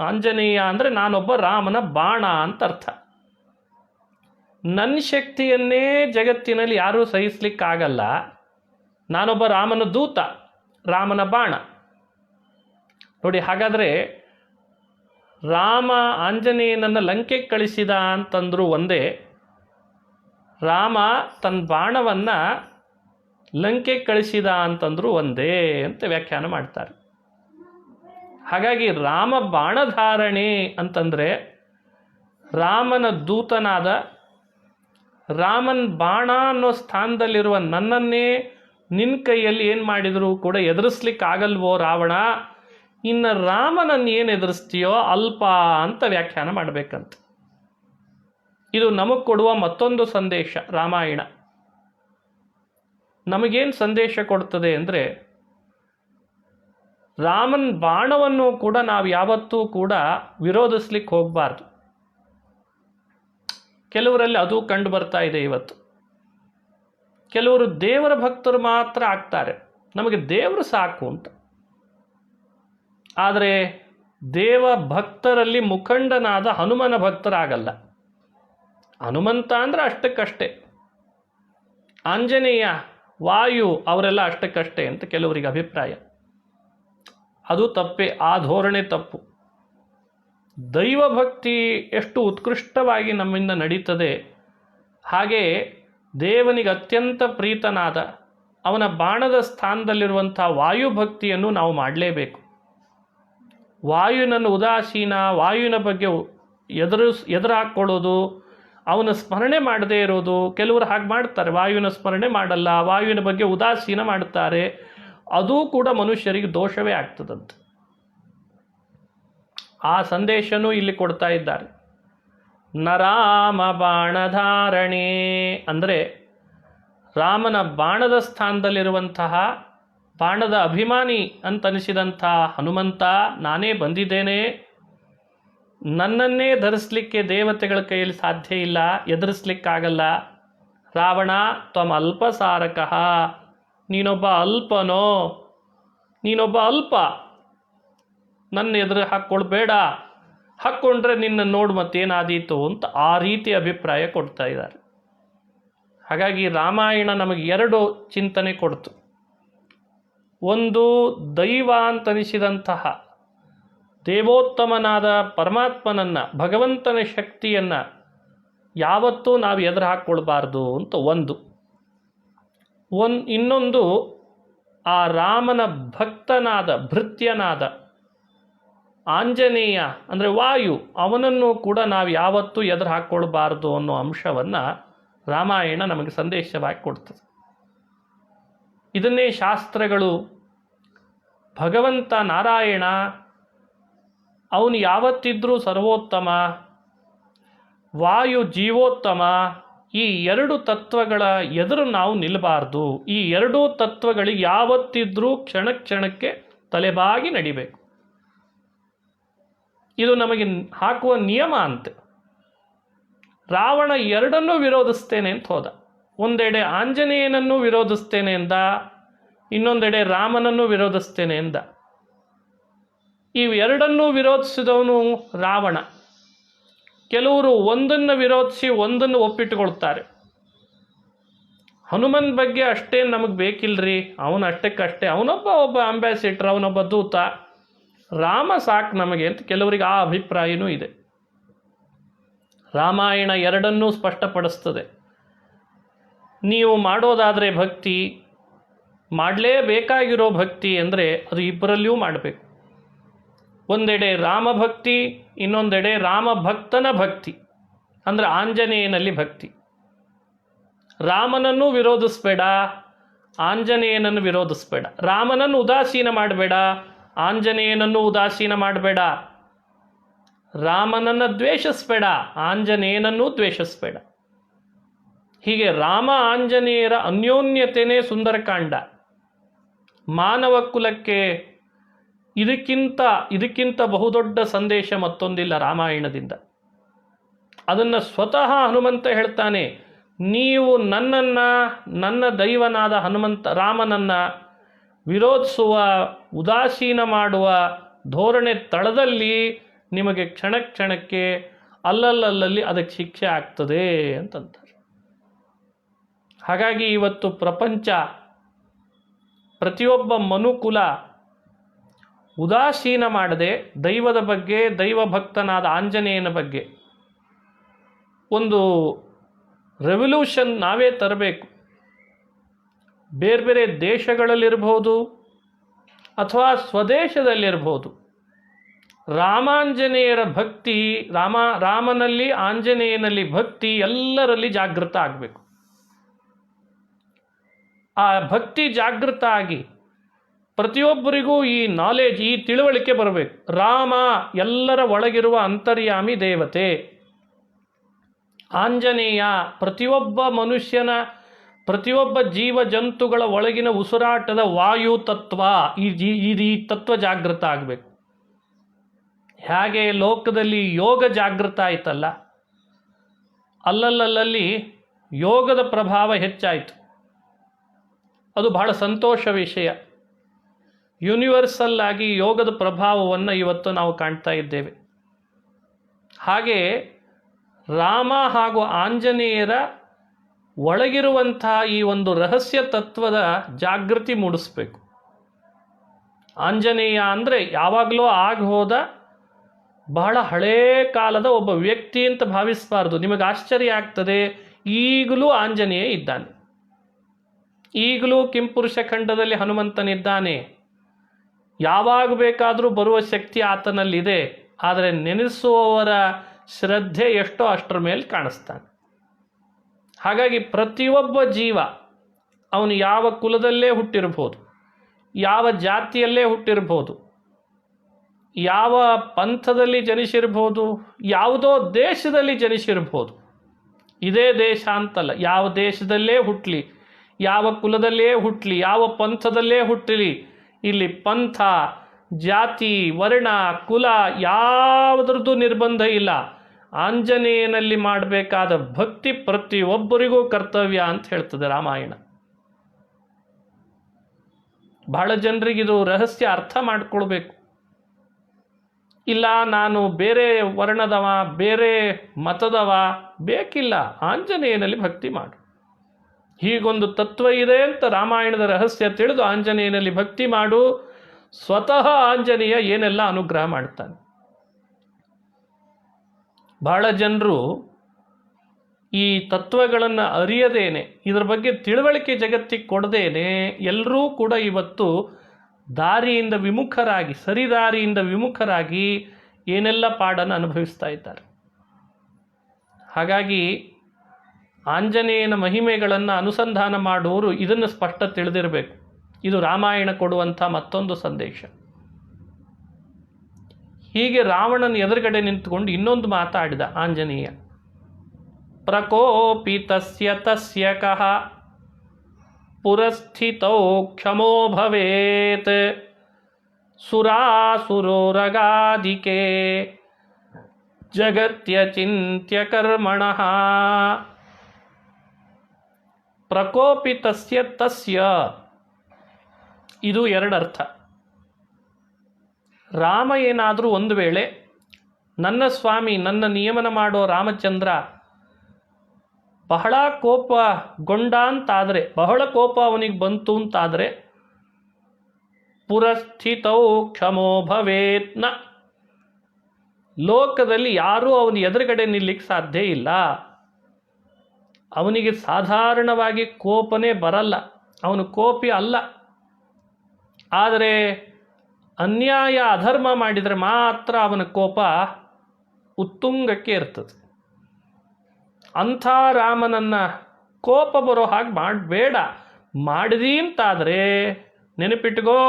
ಆಂಜನೇಯ ಅಂದರೆ ನಾನೊಬ್ಬ ರಾಮನ ಬಾಣ ಅಂತ ಅರ್ಥ. ನನ್ನ ಶಕ್ತಿಯನ್ನೇ ಜಗತ್ತಿನಲ್ಲಿ ಯಾರೂ ಸಹಿಸ್ಲಿಕ್ಕಾಗಲ್ಲ. ನಾನೊಬ್ಬ ರಾಮನ ದೂತ, ರಾಮನ ಬಾಣ. ನೋಡಿ, ಹಾಗಾದರೆ ರಾಮ ಆಂಜನೇಯನನ್ನು ಲಂಕೆಗೆ ಕಳಿಸಿದ ಅಂತಂದ್ರು ಒಂದೇ, ರಾಮ ತನ್ನ ಬಾಣವನ್ನು ಲಂಕೆಗೆ ಕಳಿಸಿದ ಅಂತಂದ್ರು ಒಂದೇ ಅಂತ ವ್ಯಾಖ್ಯಾನ ಮಾಡ್ತಾರೆ. ಹಾಗಾಗಿ ರಾಮ ಬಾಣಧಾರಣೆ ಅಂತಂದರೆ ರಾಮನ ದೂತನಾದ ರಾಮನ್ ಬಾಣ ಅನ್ನೋ ಸ್ಥಾನದಲ್ಲಿರುವ ನನ್ನನ್ನೇ ನಿನ್ನ ಕೈಯಲ್ಲಿ ಏನು ಮಾಡಿದರೂ ಕೂಡ ಎದುರಿಸ್ಲಿಕ್ಕಾಗಲ್ವೋ ರಾವಣ, ಇನ್ನು ರಾಮನನ್ನು ಏನು ಎದುರಿಸ್ತೀಯೋ ಅಲ್ಪ ಅಂತ ವ್ಯಾಖ್ಯಾನ ಮಾಡಬೇಕಂತ. ಇದು ನಮಗೆ ಕೊಡುವ ಮತ್ತೊಂದು ಸಂದೇಶ. ರಾಮಾಯಣ ನಮಗೇನು ಸಂದೇಶ ಕೊಡ್ತದೆ ಅಂದರೆ, ರಾಮನ ಬಾಣವನ್ನು ಕೂಡ ನಾವು ಯಾವತ್ತೂ ಕೂಡ ವಿರೋಧಿಸ್ಲಿಕ್ಕೆ ಹೋಗಬಾರ್ದು. ಕೆಲವರಲ್ಲಿ ಅದು ಕಂಡು ಬರ್ತಾ ಇದೆ ಇವತ್ತು. ಕೆಲವರು ದೇವರ ಭಕ್ತರು ಮಾತ್ರ ಆಗ್ತಾರೆ, ನಮಗೆ ದೇವರು ಸಾಕು ಅಂತ. ಆದರೆ ದೇವ ಭಕ್ತರಲ್ಲಿ ಮುಖಂಡನಾದ ಹನುಮನ ಭಕ್ತರಾಗಲ್ಲ. ಹನುಮಂತ ಅಂದರೆ ಅಷ್ಟಕ್ಕಷ್ಟೇ, ಆಂಜನೇಯ, ವಾಯು ಅವರೆಲ್ಲ ಅಷ್ಟಕ್ಕಷ್ಟೇ ಅಂತ ಕೆಲವರಿಗೆ ಅಭಿಪ್ರಾಯ. ಅದು ತಪ್ಪೇ, ಆ ಧೋರಣೆ ತಪ್ಪು. ದೈವಭಕ್ತಿ ಎಷ್ಟು ಉತ್ಕೃಷ್ಟವಾಗಿ ನಮ್ಮಿಂದ ನಡೀತದೆ, ಹಾಗೆ ದೇವನಿಗೆ ಅತ್ಯಂತ ಪ್ರೀತನಾದ ಅವನ ಬಾಣದ ಸ್ಥಾನದಲ್ಲಿರುವಂಥ ವಾಯುಭಕ್ತಿಯನ್ನು ನಾವು ಮಾಡಲೇಬೇಕು. ವಾಯುವಿನನ್ನು ಉದಾಸೀನ, ವಾಯುವಿನ ಬಗ್ಗೆ ಎದುರು ಹಾಕ್ಕೊಳ್ಳೋದು, ಅವನ ಸ್ಮರಣೆ ಮಾಡದೇ ಇರೋದು, ಕೆಲವರು ಹಾಗೆ ಮಾಡ್ತಾರೆ. ವಾಯುವಿನ ಸ್ಮರಣೆ ಮಾಡಲ್ಲ, ವಾಯುವಿನ ಬಗ್ಗೆ ಉದಾಸೀನ ಮಾಡ್ತಾರೆ. ಅದೂ ಕೂಡ ಮನುಷ್ಯರಿಗೆ ದೋಷವೇ ಆಗ್ತದಂತೆ. ಆ ಸಂದೇಶನೂ ಇಲ್ಲಿ ಕೊಡ್ತಾ ಇದ್ದಾರೆ. ನರಾಮ ಬಾಣಧಾರಣೆ ಅಂದರೆ ರಾಮನ ಬಾಣದ ಸ್ಥಾನದಲ್ಲಿರುವಂತಹ, ಬಾಣದ ಅಭಿಮಾನಿ ಅಂತನಿಸಿದಂಥ ಹನುಮಂತ, ನಾನೇ ಬಂದಿದ್ದೇನೆ. ನನ್ನನ್ನೇ ಧರಿಸಲಿಕ್ಕೆ ದೇವತೆಗಳ ಕೈಯಲ್ಲಿ ಸಾಧ್ಯ ಇಲ್ಲ, ಎದುರಿಸ್ಲಿಕ್ಕಾಗಲ್ಲ. ರಾವಣ ತ್ವಂ ಅಲ್ಪಸಾರಕಃ, ನೀನೊಬ್ಬ ಅಲ್ಪನೋ, ನೀನೊಬ್ಬ ಅಲ್ಪ, ನನ್ನ ಎದುರು ಹಾಕ್ಕೊಳ್ಬೇಡ, ಹಾಕ್ಕೊಂಡ್ರೆ ನಿನ್ನ ನೋಡು ಮತ್ತೇನಾದೀತು ಅಂತ ಆ ರೀತಿ ಅಭಿಪ್ರಾಯ ಕೊಡ್ತಾ ಇದ್ದಾರೆ. ಹಾಗಾಗಿ ರಾಮಾಯಣ ನಮಗೆ ಎರಡು ಚಿಂತನೆ ಕೊಡ್ತು. ಒಂದು, ದೈವ ಅಂತನಿಸಿದಂತಹ ದೇವೋತ್ತಮನಾದ ಪರಮಾತ್ಮನನ್ನು, ಭಗವಂತನ ಶಕ್ತಿಯನ್ನು ಯಾವತ್ತೂ ನಾವು ಎದುರು ಹಾಕ್ಕೊಳ್ಬಾರ್ದು ಅಂತ ಒಂದು. ಇನ್ನೊಂದು, ಆ ರಾಮನ ಭಕ್ತನಾದ, ಭೃತ್ಯನಾದ ಆಂಜನೇಯ ಅಂದರೆ ವಾಯು, ಅವನನ್ನು ಕೂಡ ನಾವು ಯಾವತ್ತೂ ಎದುರು ಹಾಕ್ಕೊಳ್ಬಾರ್ದು ಅನ್ನೋ ಅಂಶವನ್ನು ರಾಮಾಯಣ ನಮಗೆ ಸಂದೇಶವಾಗಿ ಕೊಡ್ತದೆ. ಇದನ್ನೇ ಶಾಸ್ತ್ರಗಳು ಭಗವಂತ ನಾರಾಯಣ ಅವನು ಯಾವತ್ತಿದ್ರೂ ಸರ್ವೋತ್ತಮ, ವಾಯು ಜೀವೋತ್ತಮ, ಈ ಎರಡು ತತ್ವಗಳ ಎದುರು ನಾವು ನಿಲ್ಲಬಾರ್ದು. ಈ ಎರಡೂ ತತ್ವಗಳಿಗೆ ಯಾವತ್ತಿದ್ರೂ ಕ್ಷಣ ಕ್ಷಣಕ್ಕೆ ತಲೆಬಾಗಿ ನಡಿಬೇಕು. ಇದು ನಮಗೆ ಹಾಕುವ ನಿಯಮ ಅಂತೆ. ರಾವಣ ಎರಡನ್ನೂ ವಿರೋಧಿಸ್ತೇನೆ ಅಂತ ಹೋದ. ಒಂದೆಡೆ ಆಂಜನೇಯನನ್ನು ವಿರೋಧಿಸ್ತೇನೆ ಎಂದ, ಇನ್ನೊಂದೆಡೆ ರಾಮನನ್ನು ವಿರೋಧಿಸ್ತೇನೆ ಎಂದ. ಇವೆರಡನ್ನೂ ವಿರೋಧಿಸಿದವನು ರಾವಣ. ಕೆಲವರು ಒಂದನ್ನು ವಿರೋಧಿಸಿ ಒಂದನ್ನು ಒಪ್ಪಿಟ್ಟುಕೊಳ್ತಾರೆ. ಹನುಮನ್ ಬಗ್ಗೆ ಅಷ್ಟೇ ನಮಗೆ ಬೇಕಿಲ್ರಿ, ಅವನು ಅಷ್ಟಕ್ಕಷ್ಟೇ, ಅವನೊಬ್ಬ ಅಂಬಾಸಿಡರ್, ಅವನೊಬ್ಬ ದೂತ, ರಾಮ ಸಾಕು ನಮಗೆ ಅಂತ ಕೆಲವರಿಗೆ ಆ ಅಭಿಪ್ರಾಯವೂ ಇದೆ. ರಾಮಾಯಣ ಎರಡನ್ನೂ ಸ್ಪಷ್ಟಪಡಿಸ್ತದೆ. ನೀವು ಮಾಡೋದಾದರೆ ಭಕ್ತಿ, ಮಾಡಲೇಬೇಕಾಗಿರೋ ಭಕ್ತಿ ಅಂದರೆ ಅದು ಇಬ್ಬರಲ್ಲಿಯೂ ಮಾಡಬೇಕು. ಒಂದೆಡೆ ರಾಮಭಕ್ತಿ, ಇನ್ನೊಂದೆಡೆ ರಾಮಭಕ್ತನ ಭಕ್ತಿ ಅಂದರೆ ಆಂಜನೇಯನಲ್ಲಿ ಭಕ್ತಿ. ರಾಮನನ್ನು ವಿರೋಧಿಸಬೇಡ, ಆಂಜನೇಯನನ್ನು ವಿರೋಧಿಸಬೇಡ. ರಾಮನನ್ನು ಉದಾಸೀನ ಮಾಡಬೇಡ, ಆಂಜನೇಯನನ್ನು ಉದಾಸೀನ ಮಾಡಬೇಡ. ರಾಮನನ್ನು ದ್ವೇಷಿಸಬೇಡ, ಆಂಜನೇಯನನ್ನೂ ದ್ವೇಷಿಸಬೇಡ. ಹೀಗೆ ರಾಮ ಆಂಜನೇಯರ ಅನ್ಯೋನ್ಯತೆಯೇ ಸುಂದರಕಾಂಡ. ಮಾನವ ಕುಲಕ್ಕೆ ಇದಕ್ಕಿಂತ ಬಹುದೊಡ್ಡ ಸಂದೇಶ ಮತ್ತೊಂದಿಲ್ಲ ರಾಮಾಯಣದಿಂದ. ಅದನ್ನು ಸ್ವತಃ ಹನುಮಂತ ಹೇಳ್ತಾನೆ. ನೀವು ನನ್ನ ದೈವನಾದ ರಾಮನನ್ನು ವಿರೋಧಿಸುವ, ಉದಾಸೀನ ಮಾಡುವ ಧೋರಣೆ ತಳದಲ್ಲಿ ನಿಮಗೆ ಕ್ಷಣ ಕ್ಷಣಕ್ಕೆ ಅಲ್ಲಲ್ಲಿ ಅದಕ್ಕೆ ಶಿಕ್ಷೆ ಆಗ್ತದೆ ಅಂತಂತಾರೆ. ಹಾಗಾಗಿ ಇವತ್ತು ಪ್ರಪಂಚ, ಪ್ರತಿಯೊಬ್ಬ ಮನುಕುಲ ಉದಾಸೀನ ಮಾಡದೆ ದೈವದ ಬಗ್ಗೆ, ದೈವ ಭಕ್ತನಾದ ಆಂಜನೇಯನ ಬಗ್ಗೆ ಒಂದು ರೆವಲ್ಯೂಷನ್ ನಾವೇ ತರಬೇಕು. ಬೇರೆ ಬೇರೆ ದೇಶಗಳಲ್ಲಿರ್ಬೋದು ಅಥವಾ ಸ್ವದೇಶದಲ್ಲಿರ್ಬೋದು, ರಾಮಾಂಜನೇಯರ ಭಕ್ತಿ, ರಾಮನಲ್ಲಿ ಆಂಜನೇಯನಲ್ಲಿ ಭಕ್ತಿ ಎಲ್ಲರಲ್ಲಿ ಜಾಗೃತ ಆಗಬೇಕು. ಆ ಭಕ್ತಿ ಜಾಗೃತ ಆಗಿ ಪ್ರತಿಯೊಬ್ಬರಿಗೂ ಈ ನಾಲೆಜ್, ಈ ತಿಳುವಳಿಕೆ ಬರಬೇಕು. ರಾಮ ಎಲ್ಲರ ಒಳಗಿರುವ ಅಂತರ್ಯಾಮಿ ದೇವತೆ, ಆಂಜನೇಯ ಪ್ರತಿಯೊಬ್ಬ ಮನುಷ್ಯನ, ಪ್ರತಿಯೊಬ್ಬ ಜೀವ ಜಂತುಗಳ ಒಳಗಿನ ಉಸಿರಾಟದ ವಾಯು ತತ್ವ, ಈ ತತ್ವ ಜಾಗೃತ ಆಗಬೇಕು. ಹೇಗೆ ಲೋಕದಲ್ಲಿ ಯೋಗ ಜಾಗೃತ ಆಯ್ತಲ್ಲ, ಅಲ್ಲಲ್ಲಿ ಯೋಗದ ಪ್ರಭಾವ ಹೆಚ್ಚಾಯಿತು. ಅದು ಬಹಳ ಸಂತೋಷ ವಿಷಯ. ಯೂನಿವರ್ಸಲ್ ಆಗಿ ಯೋಗದ ಪ್ರಭಾವವನ್ನು ಇವತ್ತು ನಾವು ಕಾಣ್ತಾ ಇದ್ದೇವೆ. ಹಾಗೆ ರಾಮ ಹಾಗೂ ಆಂಜನೇಯರ ಒಳಗಿರುವಂತಹ ಈ ಒಂದು ರಹಸ್ಯ ತತ್ವದ ಜಾಗೃತಿ ಮೂಡಿಸ್ಬೇಕು. ಆಂಜನೇಯ ಅಂದರೆ ಯಾವಾಗಲೂ ಆಗಿ ಹೋದ ಬಹಳ ಹಳೇ ಕಾಲದ ಒಬ್ಬ ವ್ಯಕ್ತಿ ಅಂತ ಭಾವಿಸಬಾರ್ದು. ನಿಮಗೆ ಆಶ್ಚರ್ಯ ಆಗ್ತದೆ, ಈಗಲೂ ಆಂಜನೇಯ ಇದ್ದಾನೆ, ಈಗಲೂ ಕಿಂಪುರುಷ ಖಂಡದಲ್ಲಿ ಹನುಮಂತನಿದ್ದಾನೆ. ಯಾವಾಗ ಬೇಕಾದರೂ ಬರುವ ಶಕ್ತಿ ಆತನಲ್ಲಿದೆ. ಆದರೆ ನೆನೆಸುವವರ ಶ್ರದ್ಧೆ ಎಷ್ಟೋ ಅಷ್ಟರ ಮೇಲೆ ಕಾಣಿಸ್ತಾನೆ. ಹಾಗಾಗಿ ಪ್ರತಿಯೊಬ್ಬ ಜೀವ, ಅವನು ಯಾವ ಕುಲದಲ್ಲೇ ಹುಟ್ಟಿರ್ಬೋದು, ಯಾವ ಜಾತಿಯಲ್ಲೇ ಹುಟ್ಟಿರ್ಬೋದು, ಯಾವ ಪಂಥದಲ್ಲಿ ಜನಿಸಿರ್ಬೋದು, ಯಾವುದೋ ದೇಶದಲ್ಲಿ ಜನಿಸಿರ್ಬೋದು. ಇದೇ ದೇಶ ಅಂತಲ್ಲ, ಯಾವ ದೇಶದಲ್ಲೇ ಹುಟ್ಟಲಿ, ಯಾವ ಕುಲದಲ್ಲೇ ಹುಟ್ಟಲಿ, ಯಾವ ಪಂಥದಲ್ಲೇ ಹುಟ್ಟಲಿ, ಇಲ್ಲಿ ಪಂಥ, ಜಾತಿ, ವರ್ಣ, ಕುಲ ಯಾವುದ್ರದ್ದು ನಿರ್ಬಂಧ ಇಲ್ಲ. ಆಂಜನೇಯನಲ್ಲಿ ಮಾಡಬೇಕಾದ ಭಕ್ತಿ ಪ್ರತಿಯೊಬ್ಬರಿಗೂ ಕರ್ತವ್ಯ ಅಂತ ಹೇಳ್ತದೆ ರಾಮಾಯಣ. ಬಹಳ ಜನರಿಗಿದು ರಹಸ್ಯ ಅರ್ಥ ಮಾಡಿಕೊಳ್ಬೇಕು. ಇಲ್ಲ, ನಾನು ಬೇರೆ ವರ್ಣದವ, ಬೇರೆ ಮತದವ, ಬೇಕಿಲ್ಲ, ಆಂಜನೇಯನಲ್ಲಿ ಭಕ್ತಿ ಮಾಡು. ಹೀಗೊಂದು ತತ್ವ ಇದೆ ಅಂತ ರಾಮಾಯಣದ ರಹಸ್ಯ ತಿಳಿದು ಆಂಜನೇಯನಲ್ಲಿ ಭಕ್ತಿ ಮಾಡು. ಸ್ವತಃ ಆಂಜನೇಯ ಏನೆಲ್ಲ ಅನುಗ್ರಹ ಮಾಡ್ತಾನೆ. ಬಹಳ ಜನರು ಈ ತತ್ವಗಳನ್ನು ಅರಿಯದೇನೆ, ಇದರ ಬಗ್ಗೆ ತಿಳುವಳಿಕೆ ಜಗತ್ತಿಗೆ ಕೊಡದೇನೆ ಎಲ್ಲರೂ ಕೂಡ ಇವತ್ತು ದಾರಿಯಿಂದ ವಿಮುಖರಾಗಿ, ಸರಿದಾರಿಯಿಂದ ವಿಮುಖರಾಗಿ ಏನೆಲ್ಲ ಪಾಡನ್ನು ಅನುಭವಿಸ್ತಾ ಇದ್ದಾರೆ. ಹಾಗಾಗಿ ಆಂಜನೇಯನ ಮಹಿಮೆಗಳನ್ನು ಅನುಸಂಧಾನ ಮಾಡುವವರು ಇದನ್ನು ಸ್ಪಷ್ಟ ತಿಳಿದಿರಬೇಕು. ಇದು ರಾಮಾಯಣ ಕೊಡುವಂಥ ಮತ್ತೊಂದು ಸಂದೇಶ. ಹೀಗೆ ರಾವಣನ ಎದುರುಗಡೆ ನಿಂತುಕೊಂಡು ಇನ್ನೊಂದು ಮಾತಾಡಿದ ಆಂಜನೇಯ. ಪ್ರಕೋಪಿತಸ್ಯ ತಸ್ಯ ಕಃ ಪುರಸ್ಥಿತೌ ಕ್ಷಮೋ ಭವೇತ್ ಸುರಾಸುರೋರಗಾದಿಕೆ ಜಗತ್ಯಚಿಂತ್ಯ ಕರ್ಮಣಃ. ಪ್ರಕೋಪಿತಸ್ಯ ತಸ್ಯ, ಇದು ಎರಡರ್ಥ. ರಾಮ ಏನಾದರೂ ಒಂದು ವೇಳೆ ನನ್ನ ಸ್ವಾಮಿ, ನನ್ನ ನಿಯಮನ ಮಾಡೋ ರಾಮಚಂದ್ರ ಬಹಳ ಕೋಪಗೊಂಡ ಅಂತಾದರೆ, ಬಹಳ ಕೋಪ ಅವನಿಗೆ ಬಂತು ಅಂತಾದರೆ, ಪುರಸ್ಥಿತೌ ಕ್ಷಮೋ ಭವೇತ್ನ, ಲೋಕದಲ್ಲಿ ಯಾರೂ ಅವನ ಎದುರುಗಡೆ ನಿಲ್ಲಿಕ್ಕೆ ಸಾಧ್ಯ ಇಲ್ಲ. ಅವನಿಗೆ ಸಾಧಾರಣವಾಗಿ ಕೋಪನೇ ಬರಲ್ಲ, ಅವನು ಕೋಪಿ ಅಲ್ಲ. ಆದರೆ ಅನ್ಯಾಯ ಅಧರ್ಮ ಮಾಡಿದರೆ ಮಾತ್ರ ಅವನ ಕೋಪ ಉತ್ತುಂಗಕ್ಕೆ ಇರ್ತದೆ. ಅಂಥ ರಾಮನನ್ನು ಕೋಪ ಬರೋ ಹಾಗೆ ಮಾಡಬೇಡ. ಮಾಡಿದಿ ಅಂತಾದರೆ ನೆನಪಿಟ್ಕೋ,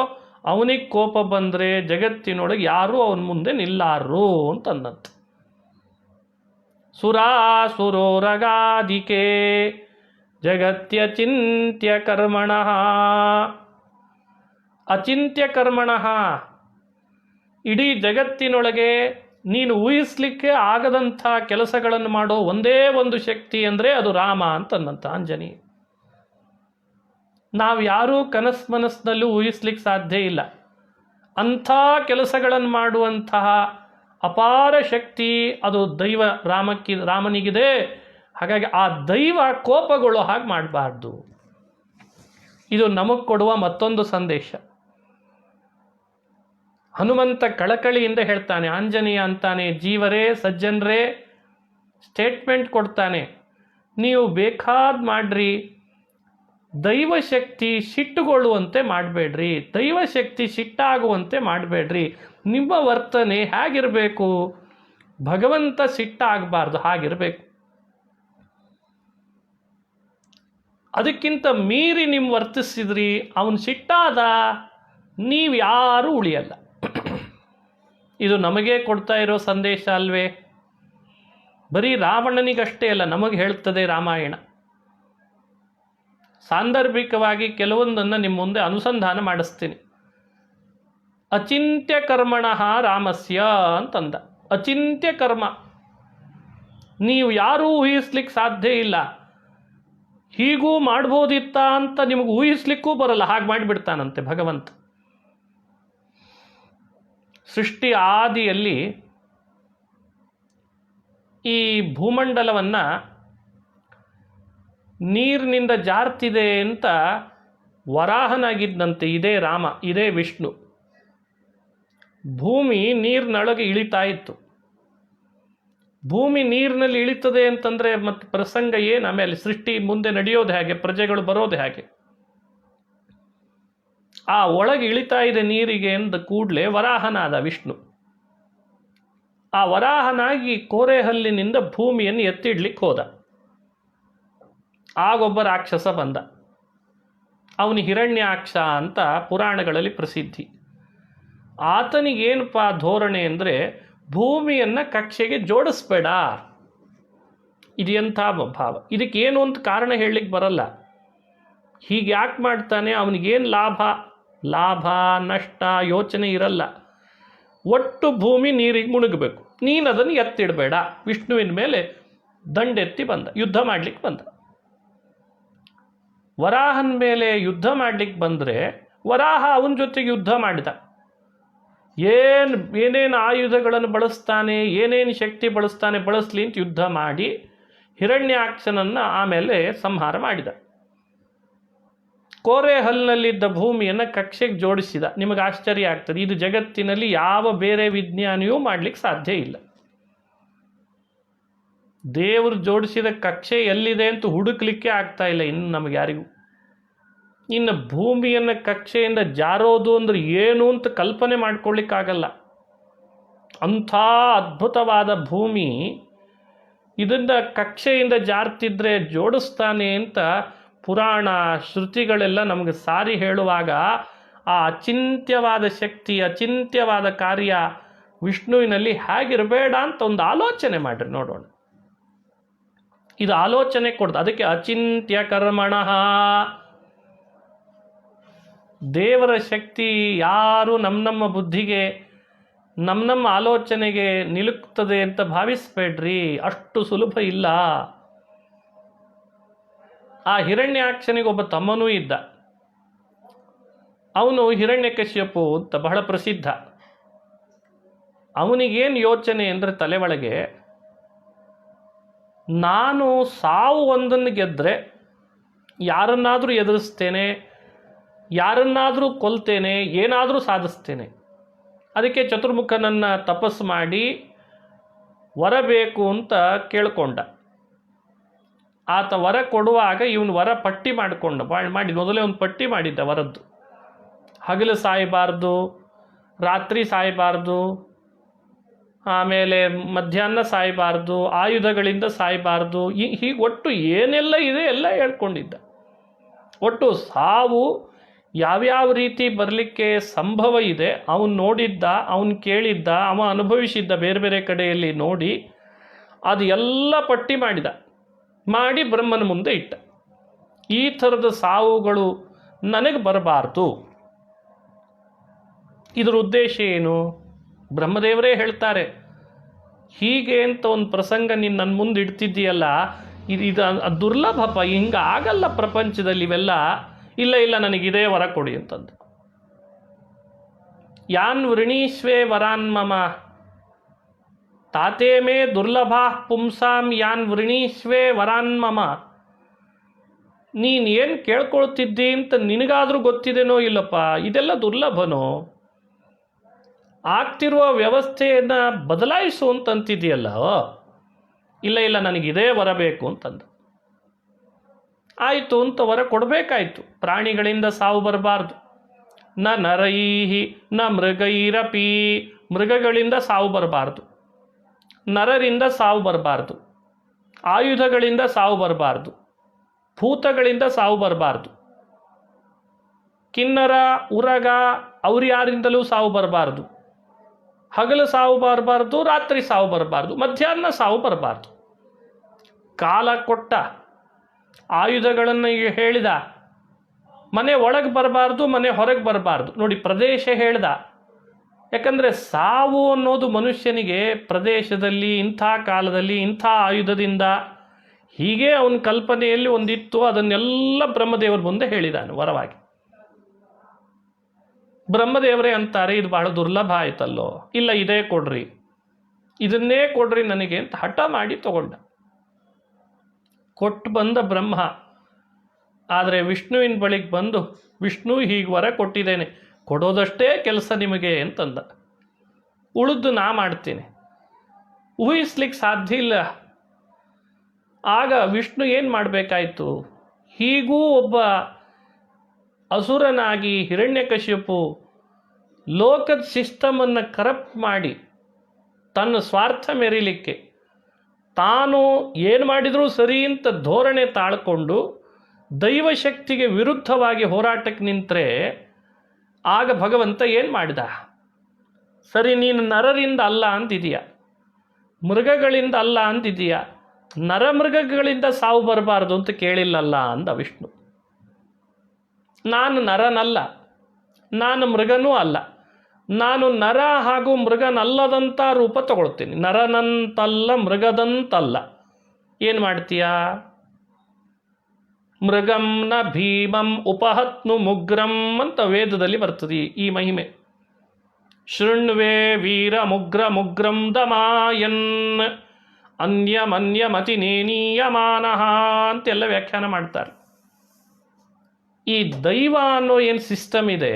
ಅವನಿಗೆ ಕೋಪ ಬಂದರೆ ಜಗತ್ತಿನೊಳಗೆ ಯಾರೂ ಅವನ ಮುಂದೆ ನಿಲ್ಲಾರು ಅಂತಂದಂತೆ. ಸುರಾಸುರೋರಗಾದಿಕೆ ಜಗತ್ಯಚಿಂತ್ಯ ಕರ್ಮಣಃ. ಅಚಿಂತ್ಯ ಕರ್ಮಣಃ, ಇಡೀ ಜಗತ್ತಿನೊಳಗೆ ನೀನು ಊಹಿಸ್ಲಿಕ್ಕೆ ಆಗದಂಥ ಕೆಲಸಗಳನ್ನು ಮಾಡೋ ಒಂದೇ ಒಂದು ಶಕ್ತಿ ಅಂದರೆ ಅದು ರಾಮ ಅಂತಂದಂಥ ಆಂಜನೇಯ. ನಾವು ಯಾರೂ ಮನಸ್ಸಿನಲ್ಲೂ ಊಹಿಸ್ಲಿಕ್ಕೆ ಸಾಧ್ಯ ಇಲ್ಲ. ಅಂಥ ಕೆಲಸಗಳನ್ನು ಮಾಡುವಂತಹ ಅಪಾರ ಶಕ್ತಿ ಅದು ದೈವ ರಾಮನಿಗಿದೆ. ಹಾಗಾಗಿ ಆ ದೈವ ಕೋಪಗೊಳ್ಳೋ ಹಾಗೆ ಮಾಡಬಾರ್ದು. ಇದು ನಮಗೆ ಕೊಡುವ ಮತ್ತೊಂದು ಸಂದೇಶ. ಹನುಮಂತ ಕಳಕಳಿಯಿಂದ ಹೇಳ್ತಾನೆ, ಆಂಜನೇಯ ಅಂತಾನೆ, ಜೀವರೇ ಸಜ್ಜನರೇ ಸ್ಟೇಟ್ಮೆಂಟ್ ಕೊಡ್ತಾನೆ, ನೀವು ಬೇಕಾದ ಮಾಡ್ರಿ, ದೈವಶಕ್ತಿ ಸಿಟ್ಟುಗೊಳ್ಳುವಂತೆ ಮಾಡಬೇಡ್ರಿ, ದೈವಶಕ್ತಿ ಸಿಟ್ಟಾಗುವಂತೆ ಮಾಡಬೇಡ್ರಿ. ನಿಮ್ಮ ವರ್ತನೆ ಹೇಗಿರಬೇಕು? ಭಗವಂತ ಸಿಟ್ಟಾಗಬಾರ್ದು, ಹಾಗಿರಬೇಕು. ಅದಕ್ಕಿಂತ ಮೀರಿ ನೀವು ವರ್ತಿಸಿದ್ರಿ, ಅವನು ಸಿಟ್ಟಾದ, ನೀವು ಯಾರೂ ಉಳಿಯಲ್ಲ. ಇದು ನಮಗೆ ಕೊಡ್ತಾ ಇರೋ ಸಂದೇಶ ಅಲ್ವೇ? ಬರೀ ರಾವಣನಿಗಷ್ಟೇ ಅಲ್ಲ, ನಮಗೆ ಹೇಳ್ತದೆ ರಾಮಾಯಣ. ಸಾಂದರ್ಭಿಕವಾಗಿ ಕೆಲವೊಂದನ್ನು ನಿಮ್ಮ ಮುಂದೆ ಅನುಸಂಧಾನ ಮಾಡಿಸ್ತೀನಿ. ಅಚಿಂತ್ಯ ಕರ್ಮಣಃ ರಾಮಸ್ಯ ಅಂತಂದ. ಅಚಿಂತ್ಯ ಕರ್ಮ, ನೀವು ಯಾರೂ ಊಹಿಸ್ಲಿಕ್ಕೆ ಸಾಧ್ಯ ಇಲ್ಲ. ಹೀಗೂ ಮಾಡ್ಬೋದಿತ್ತ ಅಂತ ನಿಮಗೆ ಊಹಿಸ್ಲಿಕ್ಕೂ ಬರಲ್ಲ, ಹಾಗೆ ಮಾಡಿಬಿಡ್ತಾನಂತೆ ಭಗವಂತ. ಸೃಷ್ಟಿ ಆದಿಯಲ್ಲಿ ಈ ಭೂಮಂಡಲವನ್ನು ನೀರಿನಿಂದ ಜಾರ್ತಿದೆ ಅಂತ ವರಾಹನಾಗಿದ್ದಂತೆ ಇದೇ ರಾಮ, ಇದೇ ವಿಷ್ಣು. ಭೂಮಿ ನೀರಿನೊಳಗೆ ಇಳಿತಾ ಇತ್ತು. ಭೂಮಿ ನೀರಿನಲ್ಲಿ ಇಳಿತದೆ ಅಂತಂದರೆ ಮತ್ತೆ ಪ್ರಸಂಗ ಏನು? ಆಮೇಲೆ ಸೃಷ್ಟಿ ಮುಂದೆ ನಡೆಯೋದು ಹೇಗೆ? ಪ್ರಜೆಗಳು ಬರೋದು ಹೇಗೆ? ಆ ಒಳಗೆ ಇಳಿತಾ ಇದೆ ನೀರಿಗೆ ಎಂದ ಕೂಡಲೇ ವರಾಹನಾದ ವಿಷ್ಣು. ಆ ವರಾಹನಾಗಿ ಕೋರೆಹಲ್ಲಿನಿಂದ ಭೂಮಿಯನ್ನು ಎತ್ತಿಡ್ಲಿಕ್ಕೆ ಹೋದ. ಆಗೊಬ್ಬ ರಾಕ್ಷಸ ಬಂದ. ಅವನು ಹಿರಣ್ಯಾಕ್ಷ ಅಂತ ಪುರಾಣಗಳಲ್ಲಿ ಪ್ರಸಿದ್ಧಿ. ಆತನಿಗೇನಪ್ಪ ಧೋರಣೆ ಅಂದರೆ, ಭೂಮಿಯನ್ನು ಕಕ್ಷೆಗೆ ಜೋಡಿಸ್ಬೇಡ. ಇದು ಎಂಥ ಭಾವ! ಇದಕ್ಕೇನು ಅಂತ ಕಾರಣ ಹೇಳಲಿಕ್ಕೆ ಬರಲ್ಲ. ಹೀಗೆ ಯಾಕೆ ಮಾಡ್ತಾನೆ? ಅವನಿಗೇನು ಲಾಭ ನಷ್ಟ ಯೋಚನೆ ಇರಲ್ಲ. ಒಟ್ಟು ಭೂಮಿ ನೀರಿಗೆ ಮುಳುಗಬೇಕು, ನೀನು ಅದನ್ನು ಎತ್ತಿಡಬೇಡ. ವಿಷ್ಣುವಿನ ಮೇಲೆ ದಂಡೆತ್ತಿ ಬಂದ, ಯುದ್ಧ ಮಾಡಲಿಕ್ಕೆ ಬಂದ. ವರಾಹನ ಮೇಲೆ ಯುದ್ಧ ಮಾಡಲಿಕ್ಕೆ ಬಂದರೆ ವರಾಹ ಅವನ ಜೊತೆಗೆ ಯುದ್ಧ ಮಾಡಿದ. ಏನೇನು ಆಯುಧಗಳನ್ನು ಬಳಸ್ತಾನೆ, ಏನೇನು ಶಕ್ತಿ ಬಳಸಲಿ ಅಂತ ಯುದ್ಧ ಮಾಡಿ ಹಿರಣ್ಯಾಕ್ಷನನ್ನು ಆಮೇಲೆ ಸಂಹಾರ ಮಾಡಿದ. ಕೋರೆಹಲ್ನಲ್ಲಿದ್ದ ಭೂಮಿಯನ್ನು ಕಕ್ಷೆಗೆ ಜೋಡಿಸಿದ. ನಿಮಗೆ ಆಶ್ಚರ್ಯ ಆಗ್ತದೆ, ಇದು ಜಗತ್ತಿನಲ್ಲಿ ಯಾವ ಬೇರೆ ವಿಜ್ಞಾನಿಯೂ ಮಾಡಲಿಕ್ಕೆ ಸಾಧ್ಯ ಇಲ್ಲ. ದೇವರು ಜೋಡಿಸಿದ ಕಕ್ಷೆ ಎಲ್ಲಿದೆ ಅಂತ ಹುಡುಕ್ಲಿಕ್ಕೆ ಆಗ್ತಾ ಇಲ್ಲ ಇನ್ನು ನಮಗೆ ಯಾರಿಗೂ. ಇನ್ನು ಭೂಮಿಯನ್ನು ಕಕ್ಷೆಯಿಂದ ಜಾರೋದು ಅಂದ್ರೆ ಏನು ಅಂತ ಕಲ್ಪನೆ ಮಾಡ್ಕೊಳ್ಳಿಕ್ಕಾಗಲ್ಲ. ಅಂಥ ಅದ್ಭುತವಾದ ಭೂಮಿ ಇದನ್ನು ಕಕ್ಷೆಯಿಂದ ಜಾರ್ತಿದ್ರೆ ಜೋಡಿಸ್ತಾನೆ ಅಂತ ಪುರಾಣ ಶ್ರುತಿಗಳೆಲ್ಲ ನಮಗೆ ಸಾರಿ ಹೇಳುವಾಗ ಆ ಅಚಿಂತ್ಯವಾದ ಶಕ್ತಿ, ಅಚಿಂತ್ಯವಾದ ಕಾರ್ಯ ವಿಷ್ಣುವಿನಲ್ಲಿ ಹೇಗಿರಬೇಡ ಅಂತ ಒಂದು ಆಲೋಚನೆ ಮಾಡ್ರಿ ನೋಡೋಣ. ಇದು ಆಲೋಚನೆ ಕೊಡ್ದು. ಅದಕ್ಕೆ ಅಚಿಂತ್ಯ ಕರ್ಮಣಃ. ದೇವರ ಶಕ್ತಿ ಯಾರು ನಮ್ಮ ಬುದ್ಧಿಗೆ, ನಮ್ಮ ಆಲೋಚನೆಗೆ ನಿಲುಕ್ತದೆ ಅಂತ ಭಾವಿಸ್ಬೇಡ್ರಿ. ಅಷ್ಟು ಸುಲಭ ಇಲ್ಲ. ಆ ಹಿರಣ್ಯಾಕ್ಷನಿಗೆ ಒಬ್ಬ ತಮ್ಮನೂ ಇದ್ದ. ಅವನು ಹಿರಣ್ಯಕಶ್ಯಪು ಅಂತ ಬಹಳ ಪ್ರಸಿದ್ಧ. ಅವನಿಗೇನು ಯೋಚನೆ ಅಂದರೆ ತಲೆ ಒಳಗೆ, ನಾನು ಸಾವು ಒಂದನ್ನು ಗೆದ್ದರೆ ಯಾರನ್ನಾದರೂ ಎದುರಿಸ್ತೇನೆ, ಯಾರನ್ನಾದರೂ ಕೊಲ್ತೇನೆ, ಏನಾದರೂ ಸಾಧಿಸ್ತೇನೆ. ಅದಕ್ಕೆ ಚತುರ್ಮುಖನನ್ನು ತಪಸ್ಸು ಮಾಡಿ ವರ ಬೇಕು ಅಂತ ಕೇಳಿಕೊಂಡ. ಆತ ವರ ಕೊಡುವಾಗ ಇವನು ವರ ಪಟ್ಟಿ ಮಾಡಿ ಮೊದಲೇ ಒಂದು ಪಟ್ಟಿ ಮಾಡಿದ್ದ ವರದ್ದು. ಹಗಲು ಸಾಯಬಾರ್ದು, ರಾತ್ರಿ ಸಾಯಬಾರ್ದು, ಆಮೇಲೆ ಮಧ್ಯಾಹ್ನ ಸಾಯಬಾರ್ದು, ಆಯುಧಗಳಿಂದ ಸಾಯಬಾರ್ದು, ಹೀಗೆ ಒಟ್ಟು ಏನೆಲ್ಲ ಇದೆ ಎಲ್ಲ ಹೇಳ್ಕೊಂಡಿದ್ದ. ಒಟ್ಟು ಸಾವು ಯಾವ್ಯಾವ ರೀತಿ ಬರಲಿಕ್ಕೆ ಸಂಭವ ಇದೆ ಅವನು ನೋಡಿದ್ದ, ಅವನು ಕೇಳಿದ್ದ, ಅವ ಅನುಭವಿಸಿದ್ದ ಬೇರೆ ಬೇರೆ ಕಡೆಯಲ್ಲಿ ನೋಡಿ ಅದು ಎಲ್ಲ ಪಟ್ಟಿ ಮಾಡಿ ಬ್ರಹ್ಮನ ಮುಂದೆ ಇಟ್ಟ. ಈ ಥರದ ಸಾವುಗಳು ನನಗೆ ಬರಬಾರ್ದು. ಇದರ ಉದ್ದೇಶ ಏನು? ಬ್ರಹ್ಮದೇವರೇ ಹೇಳ್ತಾರೆ, ಹೀಗೆ ಅಂತ ಒಂದು ಪ್ರಸಂಗ ನೀನು ನನ್ನ ಮುಂದೆ ಇಡ್ತಿದ್ದೀಯಲ್ಲ, ಇದು ದುರ್ಲಭಪ್ಪ, ಹಿಂಗೆ ಆಗಲ್ಲ ಪ್ರಪಂಚದಲ್ಲಿ ಇವೆಲ್ಲ. ಇಲ್ಲ ನನಗಿದೇ ವರ ಕೊಡಿ ಅಂತಂದು. ಯಾನ್ ವೃಣೀಶ್ವೇ ವರಾನ್ ಮಮ ತಾತೇ ಮೇ ದುರ್ಲಭಾ ಪುಂಸಾಂ ಯಾನ್ ವೃಣೀಶ್ವೇ ವರಾನ್ ಮಮ. ನೀನು ಏನು ಕೇಳ್ಕೊಳ್ತಿದ್ದಿ ಅಂತ ನಿನಗಾದರೂ ಗೊತ್ತಿದೆನೋ ಇಲ್ಲಪ್ಪ, ಇದೆಲ್ಲ ದುರ್ಲಭನೋ? ಆಗ್ತಿರುವ ವ್ಯವಸ್ಥೆಯನ್ನು ಬದಲಾಯಿಸು ಅಂತಂತಿದೆಯಲ್ಲ. ಇಲ್ಲ ನನಗಿದೇ ಬರಬೇಕು ಅಂತಂದು. ಆಯಿತು ಅಂತ ವರ ಕೊಡಬೇಕಾಯ್ತು. ಪ್ರಾಣಿಗಳಿಂದ ಸಾವು ಬರಬಾರ್ದು. ನ ನರೈಹಿ ನ ಮೃಗೈರಪಿ, ಮೃಗಗಳಿಂದ ಸಾವು ಬರಬಾರ್ದು, ನರರಿಂದ ಸಾವು ಬರಬಾರ್ದು, ಆಯುಧಗಳಿಂದ ಸಾವು ಬರಬಾರ್ದು, ಭೂತಗಳಿಂದ ಸಾವು ಬರಬಾರ್ದು, ಕಿನ್ನರ ಉರಗ ಅವ್ರ್ಯಾರಿಂದಲೂ ಸಾವು ಬರಬಾರ್ದು, ಹಗಲು ಸಾವು ಬರಬಾರ್ದು, ರಾತ್ರಿ ಸಾವು ಬರಬಾರ್ದು, ಮಧ್ಯಾಹ್ನ ಸಾವು ಬರಬಾರ್ದು. ಕಾಲ ಕೊಟ್ಟ, ಆಯುಧಗಳನ್ನು ಹೇಳಿದ, ಮನೆ ಒಳಗೆ ಬರಬಾರ್ದು, ಮನೆ ಹೊರಗೆ ಬರಬಾರ್ದು. ನೋಡಿ, ಪ್ರದೇಶ ಹೇಳ್ದ. ಯಾಕಂದರೆ ಸಾವು ಅನ್ನೋದು ಮನುಷ್ಯನಿಗೆ ಪ್ರದೇಶದಲ್ಲಿ, ಇಂಥ ಕಾಲದಲ್ಲಿ, ಇಂಥ ಆಯುಧದಿಂದ, ಹೀಗೆ ಅವನ ಕಲ್ಪನೆಯಲ್ಲಿ ಒಂದಿತ್ತು. ಅದನ್ನೆಲ್ಲ ಬ್ರಹ್ಮದೇವರು ಮುಂದೆ ಹೇಳಿದಾನೆ ವರವಾಗಿ. ಬ್ರಹ್ಮದೇವರೇ ಅಂತಾರೆ, ಇದು ಬಹಳ ದುರ್ಲಭ ಆಯ್ತಲ್ಲೋ, ಇಲ್ಲ ಇದೇ ಕೊಡ್ರಿ, ಇದನ್ನೇ ಕೊಡ್ರಿ ನನಗೆ ಅಂತ ಹಠ ಮಾಡಿ ತಗೊಂಡ. ಕೊಟ್ಟು ಬಂದ ಬ್ರಹ್ಮ. ಆದರೆ ವಿಷ್ಣುವಿನ ಬಳಿಗೆ ಬಂದು, ವಿಷ್ಣು ಹೀಗೆ ವರ ಕೊಟ್ಟಿದ್ದೇನೆ, ಕೊಡೋದಷ್ಟೇ ಕೆಲಸ ನಿಮಗೆ ಅಂತಂದ. ಉಳಿದು ನಾ ಮಾಡ್ತೀನಿ. ಊಹಿಸ್ಲಿಕ್ಕೆ ಸಾಧ್ಯ ಇಲ್ಲ. ಆಗ ವಿಷ್ಣು ಏನು ಮಾಡಬೇಕಾಯ್ತು? ಹೀಗೂ ಒಬ್ಬ ಅಸುರನಾಗಿ ಹಿರಣ್ಯಕಶಿಪು ಲೋಕದ ಸಿಸ್ಟಮನ್ನು ಕರಪ್ಟ್ ಮಾಡಿ ತನ್ನ ಸ್ವಾರ್ಥ ಮೆರೀಲಿಕ್ಕೆ ತಾನು ಏನು ಮಾಡಿದರೂ ಸರಿ ಅಂತ ಧೋರಣೆ ತಾಳ್ಕೊಂಡು ದೈವಶಕ್ತಿಗೆ ವಿರುದ್ಧವಾಗಿ ಹೋರಾಟಕ್ಕೆ ನಿಂತರೆ ಆಗ ಭಗವಂತ ಏನು ಮಾಡಿದ? ಸರಿ, ನೀನು ನರರಿಂದ ಅಲ್ಲ ಅಂತಿದೀಯ, ಮೃಗಗಳಿಂದ ಅಲ್ಲ ಅಂತಿದೀಯ, ನರಮೃಗಗಳಿಂದ ಸಾವು ಬರಬಾರ್ದು ಅಂತ ಕೇಳಿಲ್ಲಲ್ಲ ಅಂದ ವಿಷ್ಣು. ನಾನು ನರನಲ್ಲ, ನಾನು ಮೃಗನೂ ಅಲ್ಲ, ನಾನು ನರ ಹಾಗೂ ಮೃಗನಲ್ಲದಂಥ ರೂಪ ತಗೊಳ್ತೀನಿ. ನರನಂತಲ್ಲ, ಮೃಗದಂತಲ್ಲ. ಏನು ಮಾಡ್ತೀಯಾ? ಮೃಗಂ ನ ಭೀಮಂ ಉಪಹತ್ನು ಮುಗ್ರಂ ಅಂತ ವೇದದಲ್ಲಿ ಬರ್ತದೆ ಈ ಮಹಿಮೆ. ಶೃಣ್ವೇ ವೀರ ಮುಗ್ರ ಮುಗ್ರಂ ದಮಾಯನ್ ಅನ್ಯಮನ್ಯಮತಿ ನೇನೀಯಮಾನಃ ಅಂತೆಲ್ಲ ವ್ಯಾಖ್ಯಾನ ಮಾಡ್ತಾರೆ. ಈ ದೈವ ಅನ್ನೋ ಏನು ಸಿಸ್ಟಮ್ ಇದೆ,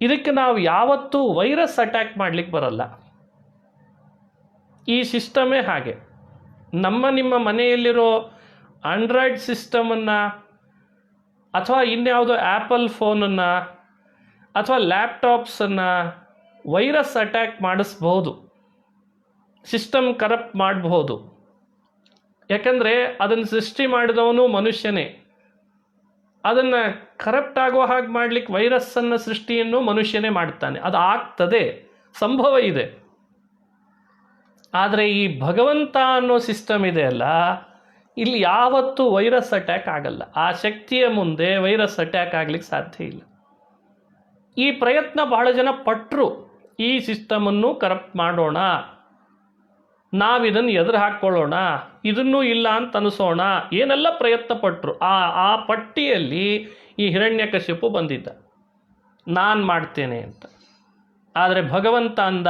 ಇದಕ್ಕೆ ನಾವು ಯಾವತ್ತೂ ವೈರಸ್ ಅಟ್ಯಾಕ್ ಮಾಡಲಿಕ್ಕೆ ಬರಲ್ಲ. ಈ ಸಿಸ್ಟಮೇ ಹಾಗೆ. ನಿಮ್ಮ ಮನೆಯಲ್ಲಿರೋ ಆಂಡ್ರಾಯ್ಡ್ ಸಿಸ್ಟಮನ್ನು ಅಥವಾ ಇನ್ಯಾವುದೋ ಆ್ಯಪಲ್ ಫೋನನ್ನು ಅಥವಾ ಲ್ಯಾಪ್ಟಾಪ್ಸನ್ನು ವೈರಸ್ ಅಟ್ಯಾಕ್ ಮಾಡಿಸ್ಬೋದು, ಸಿಸ್ಟಮ್ ಕರಪ್ಟ್ ಮಾಡಬಹುದು. ಯಾಕಂದರೆ ಅದನ್ನು ಸೃಷ್ಟಿ ಮಾಡಿದವನು ಮನುಷ್ಯನೇ. ಅದನ್ನು ಕರಪ್ಟ್ ಆಗೋ ಹಾಗೆ ಮಾಡಲಿಕ್ಕೆ ವೈರಸ್ಸನ್ನು ಸೃಷ್ಟಿಯನ್ನು ಮನುಷ್ಯನೇ ಮಾಡ್ತಾನೆ. ಅದು ಆಗ್ತದೆ, ಸಂಭವ ಇದೆ. ಆದರೆ ಈ ಭಗವಂತ ಅನ್ನೋ ಸಿಸ್ಟಮ್ ಇದೆ ಅಲ್ಲ, ಇಲ್ಲಿ ಯಾವತ್ತೂ ವೈರಸ್ ಅಟ್ಯಾಕ್ ಆಗಲ್ಲ. ಆ ಶಕ್ತಿಯ ಮುಂದೆ ವೈರಸ್ ಅಟ್ಯಾಕ್ ಆಗಲಿಕ್ಕೆ ಸಾಧ್ಯ ಇಲ್ಲ. ಈ ಪ್ರಯತ್ನ ಬಹಳ ಜನ ಪಟ್ಟರು. ಈ ಸಿಸ್ಟಮನ್ನು ಕರಪ್ಟ್ ಮಾಡೋಣ, ನಾವಿದನ್ನು ಎದುರು ಹಾಕ್ಕೊಳ್ಳೋಣ, ಇದನ್ನೂ ಇಲ್ಲ ಅಂತ ಅನಿಸೋಣ, ಏನೆಲ್ಲ ಪ್ರಯತ್ನ ಪಟ್ಟರು. ಆ ಪಟ್ಟಿಯಲ್ಲಿ ಈ ಹಿರಣ್ಯಕಶಿಪು ಬಂದಿದ್ದ, ನಾನು ಮಾಡ್ತೇನೆ ಅಂತ. ಆದರೆ ಭಗವಂತ ಅಂದ,